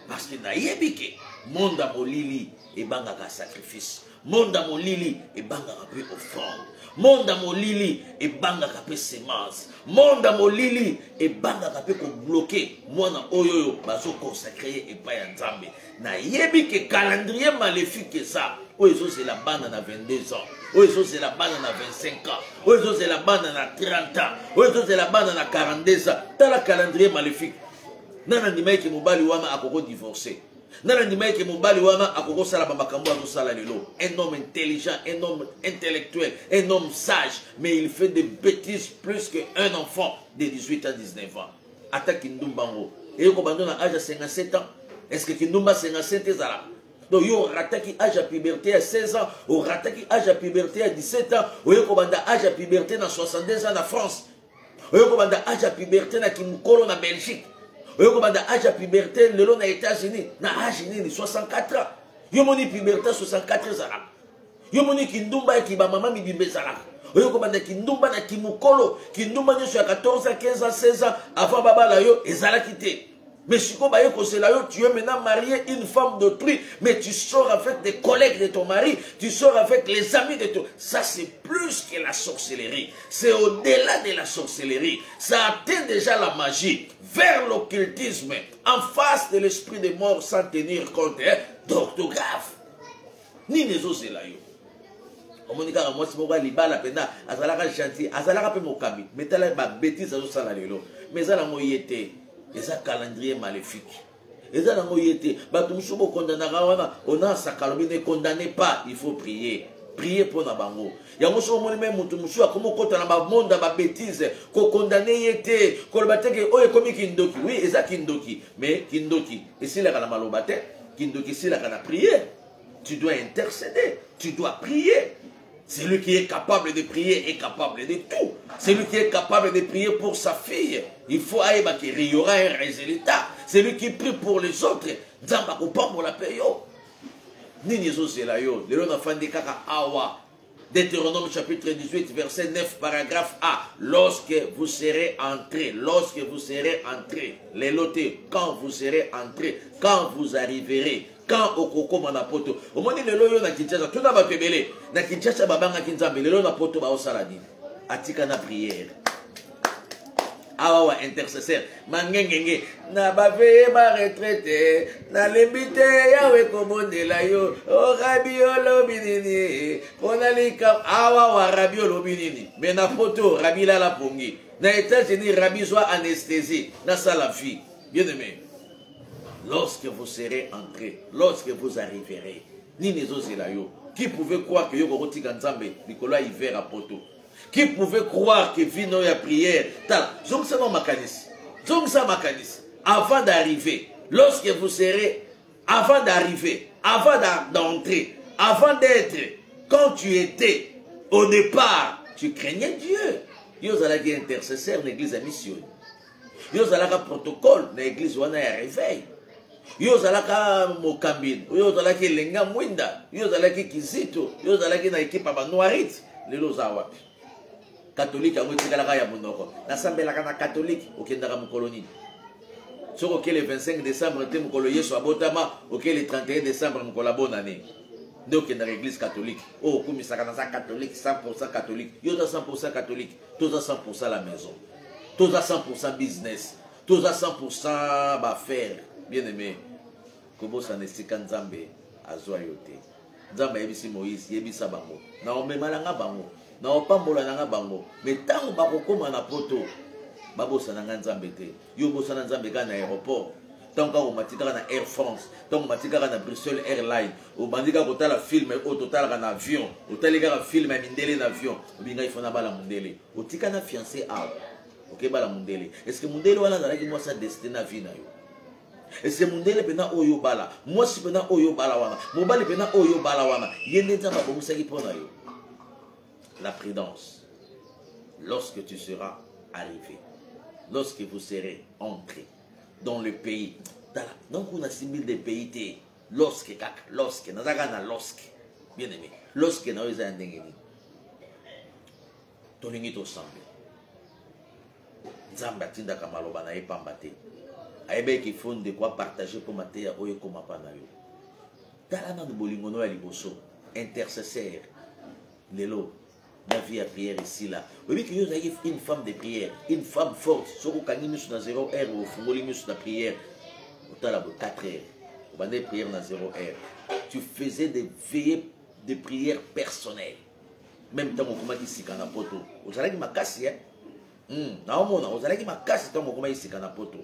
Parce que na yebike monda molili et bangaka sacrifice monda molili et bangaka pe offrande monda molili et bangaka pe semence monda molili et bangaka pe ko bloquer mwana oyoyo bazo consacrer et pa ya nzambe na yebike calendrier maléfique ça oyo c'est la bande na 22 ans oyo c'est la bande na 25 ans oyo c'est la bande na 30 ans oyo c'est la bande na 42 ans dans la calendrier maléfique. Nana ndimai ke mobali wana akoko divorcer. Nana ndimai ke mobali wana akoko sala makambo azo sala lelo. Un homme intelligent, un homme intellectuel, un homme sage, mais il fait des bêtises plus qu'un enfant de 18 à 19 ans. Attaque Kindumbango. Et yo bando na âge de 57 ans. Est-ce que Kindumba 57 ans là? Donc yo rataki âge à puberté à 16 ans, ou rataki âge à puberté à 17 ans, ou yo banda âge à puberté na 62 ans na France. Ou yo banda âge à puberté na Kimukolo na Belgique. Yo banda âge à puberté lelo na États-Unis na âge ni 64 ans. Yo moni puberté 64 ans. Yo moni kindumba ki ba mama mibimbe zala. Yo banda kindumba na Kimukolo, kindumba nyo ya 14 ans, 15 ans, 16 ans avant baba la yo ezala kité. Mais si tu es maintenant marié une femme d'autrui, mais tu sors avec des collègues de ton mari, tu sors avec les amis de ton... Ça, c'est plus que la sorcellerie. C'est au-delà de la sorcellerie. Ça atteint déjà la magie, vers l'occultisme, en face de l'esprit des morts sans tenir compte d'orthographe. Ni les autres, c'est là. Omonika moi si moka libala penda azalaka gentil, azalaka pe mokami. Mais tala ba bêtise azo sala lelo. Mais ça la moyete. Et ça, calendrier maléfique. Et ça, on a condamné, on a sa calomnie, ne condamnez pas, il faut prier. priez pour na bango. Ya moso moni même mutu musu akomo kota na ba monde ba bêtise ko condamner yete ko bateke oye komi kindoki. Oui, eza kindoki, mais kindoki et si la kana malobate, kindoki si la kana prier. Tu dois intercéder, tu dois prier. Celui qui est capable de prier est capable de tout. Celui qui est capable de prier pour sa fille, il faut qu'il y aura un résultat. Celui qui prie pour les autres, Nzamba ko pour la paix yo. Nini zo zela yo, le na fandi kaka awa. Deutéronome chapitre 18, verset 9, paragraphe A. Lorsque vous serez entrés, les lotés, quand vous serez entrés, quand vous arriverez, quand okoko manapoto. Au moment où le na Kinshasa, tout n'a pas pebele. Na Kinshasa babanga kinzambe, le na poto ba osaladi. Atika na prière. Awa intercesseur. Mangengenge na baveye ba retraité, na lembite yawe komondela yo. O rabio lobinini. Onalika awa wa rabio lobinini. Mais na poto rabila la pongi. Na États-Unis rabi soit anesthésie, na sala vie. Bien aimé. Lorsque vous serez entrés, lorsque vous arriverez, qui pouvait croire que Yoko Nzambe, Nicolas hiver à poto? Qui pouvait croire que Vino ya prière? Avant d'arriver, lorsque vous serez, avant d'arriver, avant d'entrer, avant d'être, quand tu étais au départ, tu craignais Dieu. Yozalaki intercesseur, l'église à mission. Yozalaka protocole, l'église wana ya réveil. Yo zalaka mokambin, yo zalaki lenga mwinda, yo zalaki kizito, yo zalaki na ekipa ba noirite, lelo za wapi. Catholique a moiti kalaka ya monoko. Na sambelaka na catholique okendaka mukoloni. Soko ke le 25 décembre te mukolo Yesu abotama, ok le 31 décembre mukolo bonne année. Donc dans l'église catholique, oh kumisaka na catholique 100% catholique. Yo za 100% catholique, tous à 100% la maison. Tous à 100% business, tous à 100% ba faire. Bien aimé, Kobo Sanesika Nzambe azwa yote. Nzambe yebisi Moïse, yebisa bango. Na omemalanga bango, na opambola nanga bango. Mais tango bakokoma na poto, babosa nanga Nzambe te. Yo bosa na Nzambe ka na aéroport. Tango matika na Air France, tango matika na Bruxelles Airlines, o bandika kotala film au total na avion, o talika film ya mindele na avion, obinga ifona bala mundele. O tika na fiancé a. OK bala mundele. Est-ce que mundele wana zalaki moi sa destin na vie na yo? Et c'est mundele pena oyo bala, moi si pena oyo bala wana, mobali pena oyo bala wana, yende nzamba bomusaki pona yo. La prudence. Lorsque tu seras arrivé, lorsque vous serez entré dans le pays, donc on a 6000 de pays, lorsque, nazagana lorsque, bien aimé, lorsque na oyo ndengeni, tolingi to sambe, nzamba tinda kamaloba na epamba te. Aïbe qui font de quoi partager pour mater à oyo comme apanayo. Talana de bolingono à liboso, intercesseur, lelo, la vie à prière ici là. Oui, que vous avez une femme de prière, une femme forte, sur le canimus na 0 heure, ou fungolimus na prière, au talabo 4 heures, au bandé prière na 0 heure. Tu faisais des veillées de prière personnelles. Même temps, on commence ici quand on a poto. Vous allez qui m'a cassé, hein? Vous allez qui m'a cassé, tant qu'on commence ici quand on a poto.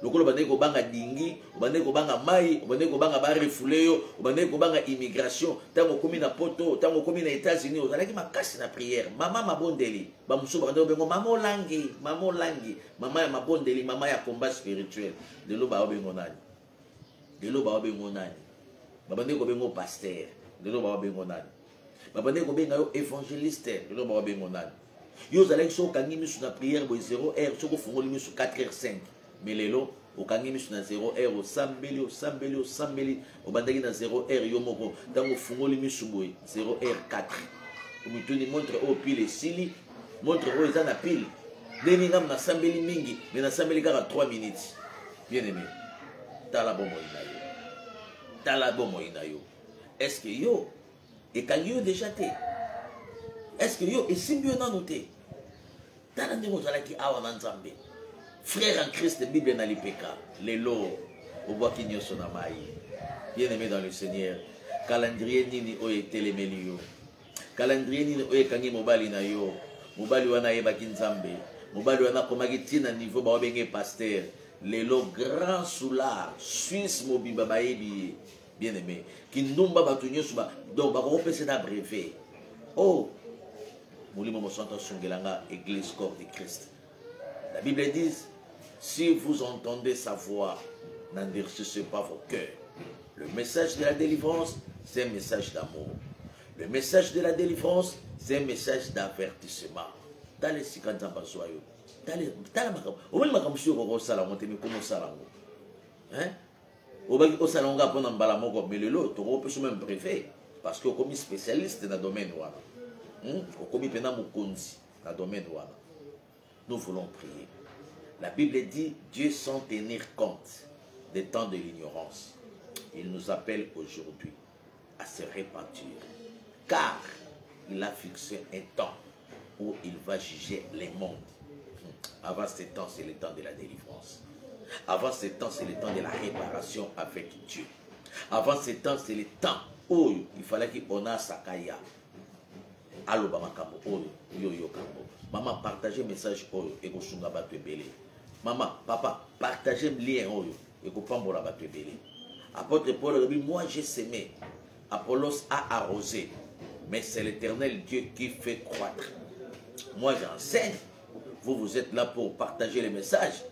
Lokolo bande ko banga dingi, bande ko banga mai, bande ko banga ba refouleo, bande ko banga immigration, tango komi na poto, tango komi na États-Unis, ozalaki makasi na prière. Mama mabondeli, ba musu bande ko bengo mama langi, mama ya mabondeli, mama ya combat spirituel. De lo ba obengo nani. De lo ba obengo nani. Ba bande ko bengo pasteur, de lo ba obengo nani. Ba bande ko benga yo évangéliste, de lo ba obengo nani. Yo zalaki so kangi misu na prière bo 0 heure, so ko fungoli misu 4h05. Mais les lots, au kangi misu na 0 heure, au sambeli, au bandagi na 0 heure, yomoko, dans au fungoli misu boy, 0 heure 4. Au mituni montre au pile sili, montre au ezana pile. Deningam na sambeli mingi, mais na sambeli kaka 3 minutes. Bien aimé, tala bomo inayo. Tala bomo inayo. Est-ce que yo, et kangi yo déjà te? Est-ce que yo, et simbio na noté? Tala ndemo zalaki awa na Nzambe. Frère en Christ, Bible na lipeka, les lots, au bois qui n'y a son amaï. Bien aimé dans le Seigneur, calendrier nini oye telemelio, calendrier nini oye kangi mobali na yo, mobali wana eba kinzambe, mobali wana komaki tina niveau ba obenge pasteur, les lots grand soulard, Suisse mobimba baebi, bien aimé. Qui n'ont pas battu suba. Donc, bah, on peut se abréver. Oh, Moulimo Mosanta Sungelanga, Église corps de Christ. La Bible dit, si vous entendez sa voix, n'endurcissez pas vos cœurs. Le message de la délivrance, c'est un message d'amour. Le message de la délivrance, c'est un message d'avertissement. Dans les Sikanzamba Soyo, dans les Makambo, au moins Makambo, au salon, mais comment salon? Hein? Au salon, on a un balamoko, mais le lot, on peut se même préfet, parce que comme spécialiste dans le domaine, comme il dans le domaine, nous voulons prier. La Bible dit, Dieu sans tenir compte des temps de l'ignorance, il nous appelle aujourd'hui à se repentir. Car il a fixé un temps où il va juger les mondes. Avant ce temps, c'est le temps de la délivrance. Avant ce temps, c'est le temps de la réparation avec Dieu. Avant ce temps, c'est le temps où il fallait qu'on a Sakaya. Allo Bamakambo, yo Kambo. Maman, partagez le message et que vous avez maman, papa, partagez le lien et que vous avez Apôtre Paul dit, moi j'ai semé, Apollos a arrosé, mais c'est l'Éternel Dieu qui fait croître. Moi j'enseigne, vous êtes là pour partager les messages,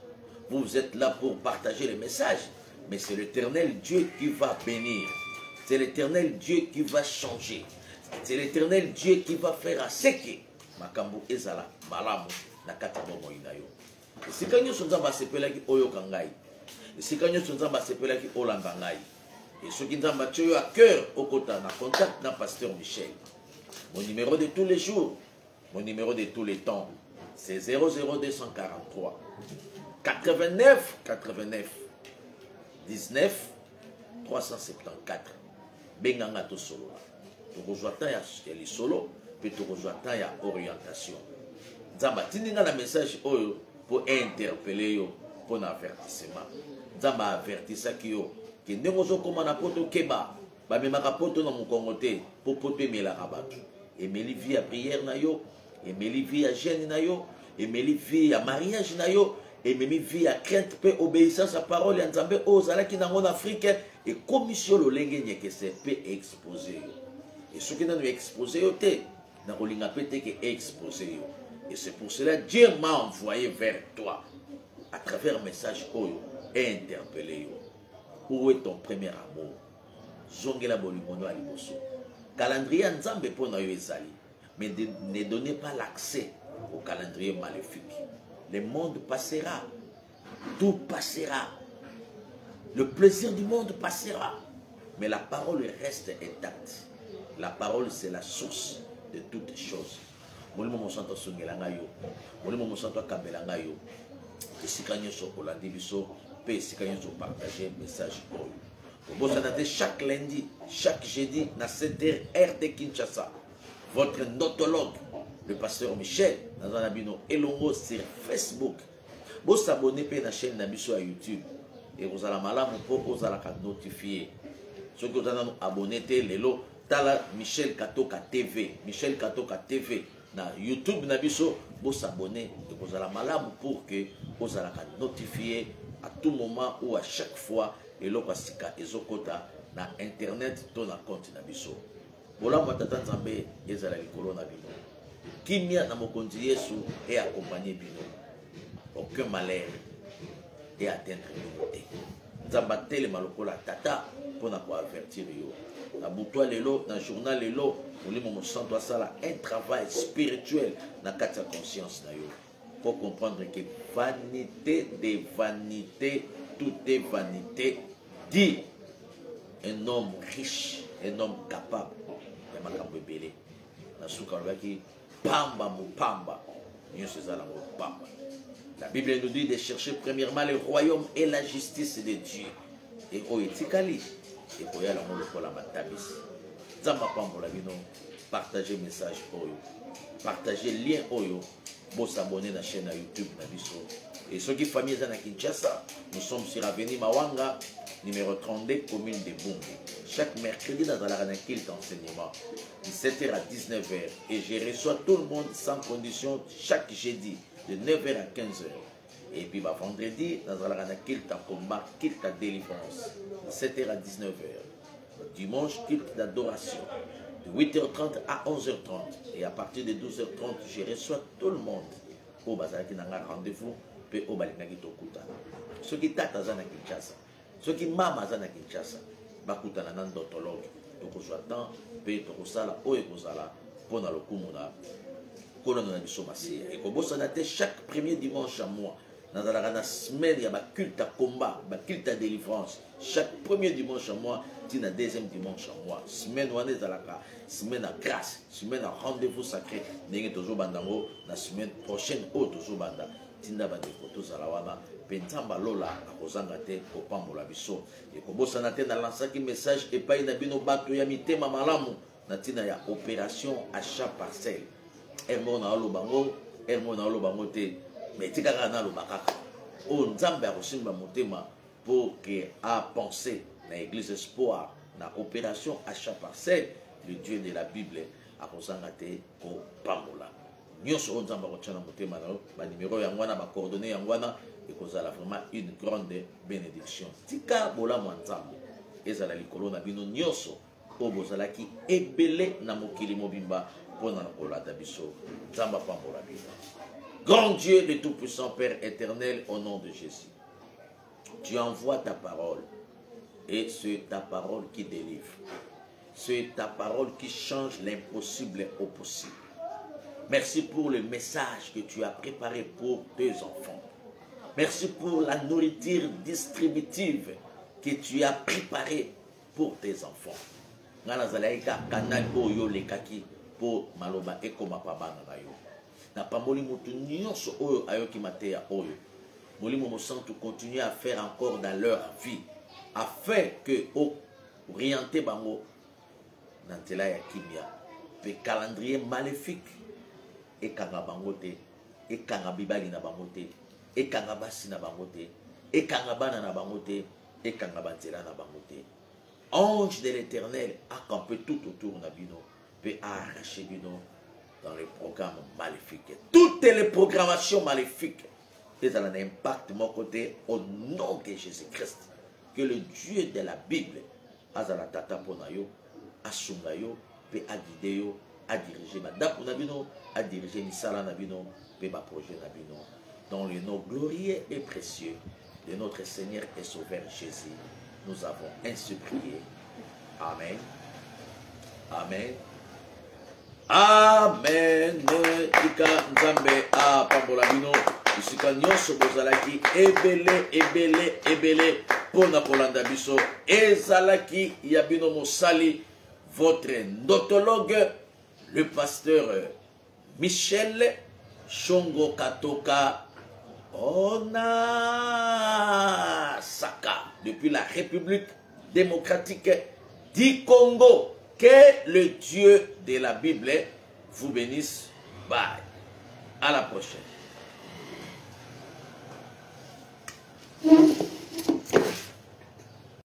vous êtes là pour partager les messages, mais c'est l'Éternel Dieu qui va bénir, c'est l'Éternel Dieu qui va changer, c'est l'Éternel Dieu qui va faire à ce que Makambo ezala malamu na katabo moinayo. Si quand nous sommes en sepela qui oyo kangai, si quand nous sommes en sepela qui olangangai, et ceux qui nous ont battu à cœur au côté en contact dans Pasteur Michel. Mon numéro de tous les jours, mon numéro de tous les temps, c'est 00243 89 89 19 374. Benganga to solo. Tu rejoins ya les solo, puis tu rejoins ya orientation. Zamba tindinga na message oyo pour interpeller yo pour un avertissement. Zamba avertissa ki yo que nous sommes na poto keba ba me makapoto na mukongote pour poto mela kabatu. Et meli vie à prière na yo, et meli vie à jeûne na yo, et meli vie à mariage na yo, et meli vie à crainte pe obéissance à parole ya Nzambe ozala ki nango en Afrique et commission lo lenge nyeke se pe exposer yo. Et ce qui nous exposé yo te na kolinga pete ke exposer yo. Et c'est pour cela que Dieu m'a envoyé vers toi à travers un message oyo et interpellé yo. Où est ton premier amour? Zongela bolimono aliboso. Calendrier Nzambe pour na yo ezali. Mais ne donnez pas l'accès au calendrier maléfique. Le monde passera. Tout passera. Le plaisir du monde passera. Mais la parole reste intacte. La parole, c'est la source de toutes choses. Molimo mosanto sungelanga yo. Molimo mosanto kabelanga yo. Esikanyo so kolandi biso. Pe esikanyo so partager message pour vous. Vous avez chaque lundi, chaque jeudi, dans cette heure de Kinshasa. Votre notologue, le pasteur Michel, dans un abino Elongo sur Facebook. Vous abonnez à la chaîne Nabiso à YouTube. Et vous allez malade pour vous allez notifier. Ceux qui vous avez abonné, lelo, tala Michel Katoka TV. Michel Katoka TV. Na YouTube Nabiso, vous abonnez et vous allez malade pour que vous allez notifier à tout moment ou à chaque fois. Et l'okasika ezokota na internet to na compte na biso. Bola matata Nzambe ezala likolo na bino. Kimia na mokonzi Yesu et accompagner bino. Aucun malheur et atteindre bino te. Nzamba tele malokola tata pona ko avertir yo. Na butwa lelo na journal lelo molimo mosanto asala un travail spirituel na kati ya conscience na yo. Pour comprendre que vanité de vanité, tout est vanité, dit un homme riche, un homme capable. La Bible nous dit de chercher premièrement le royaume et la justice de Dieu. Et oetikali, et pour y aller pour la matabis. Zamba pambola bino, partagez message oyo, partagez lien oyo. Vous s'abonner à la chaîne YouTube Nabiso. Et ceux qui famille à Kinshasa, nous sommes sur Avenue Mawanga, numéro 32, commune de Bungi. Chaque mercredi dans la culte enseignement, 17h à 19h. Et je reçois tout le monde sans condition chaque jeudi, de 9h à 15h. Et puis vendredi, dans la culte en combat, culte à délivrance, 17h à 19h. dimanche, culte d'adoration. De 8h30 à 11h30. Et à partir de 12h30, je reçois tout le monde. Au bazar qui n'a pas rendez-vous, puis au balinga qui tokutana. Ceux qui tata zana Kinshasa, ceux qui mama zana Kinshasa, bakutana nan d'ontologue. Donc on attend, puis tokosala, o ekozala, pour na lokumuna, qu'on a biso masia. Et comme ça n'a chaque premier dimanche à mois, dans la semaine, il y a un culte à combat, un culte à délivrance. Chaque premier dimanche à mois, il y a un deuxième dimanche à mois. Semaine où on est à la semaine à grâce, semaine à rendez-vous sacré. La semaine prochaine, toujours banda. Tinda bande photos à la wana. Pentamba lola à Rosangate au Pambola biso. Et comme ça n'a été dans l'ancien message et pas une abino bato yamite mamalamu. Natina ya opération achat parcelle. Ermo na olo bango, ermo na olo bango te. Mais tu as un peu de pour que à penser dans l'église espoir, dans l'opération achat parcelle, le Dieu de la Bible a consacré au Pamola. Nous sommes en numéro yangwana, ma coordonnée yangwana, et qu'on a vraiment une grande bénédiction. Tika bola mwanzambo, et ça la likolo na bino nyoso, au bozala qui est belé na mokili mobimba, pour na kola dabiso, zamba Pamola bino. Grand Dieu de Tout-Puissant, Père éternel, au nom de Jésus, tu envoies ta parole et c'est ta parole qui délivre. C'est ta parole qui change l'impossible au possible. Merci pour le message que tu as préparé pour tes enfants. Merci pour la nourriture distributive que tu as préparée pour tes enfants. Canal Oyo Lekaki pour Maloba et Komapabana. Na pamboli mutu nyonso oyo ayoki mateya oyo molimo mosantu continue à faire encore dans leur vie afin que orienter bango na nzela ya kimia pe calendrier maléfique ekanga bango te ekanga bibali na bango te ekanga basi na bango te ekanga bana na bango te ekanga banzela na bango te. Ange de l'Éternel a campé tout autour na bino pe arraché bino dans les programmes maléfiques. Toutes les programmations maléfiques, elles ont un impact de mon côté au nom de Jésus-Christ. Que le Dieu de la Bible, Azala Tata Ponayo, Asungayo, peut guider yo, à diriger Madame Nabino, à diriger Nisala Nabino, peut ma projet Nabino. Dans le nom glorieux et précieux de notre Seigneur et Sauveur Jésus, nous avons ainsi prié. Amen. Amen. Amen. Tika Nzambe a Pambola bino. Isika nyonso bozalaki ebele pona kolanda biso. Ezalaki yabino mosali votre ndotologue le pasteur Michel Shongo Katoka Onasaka depuis la République démocratique du Congo. Que le Dieu de la Bible vous bénisse. Bye. À la prochaine.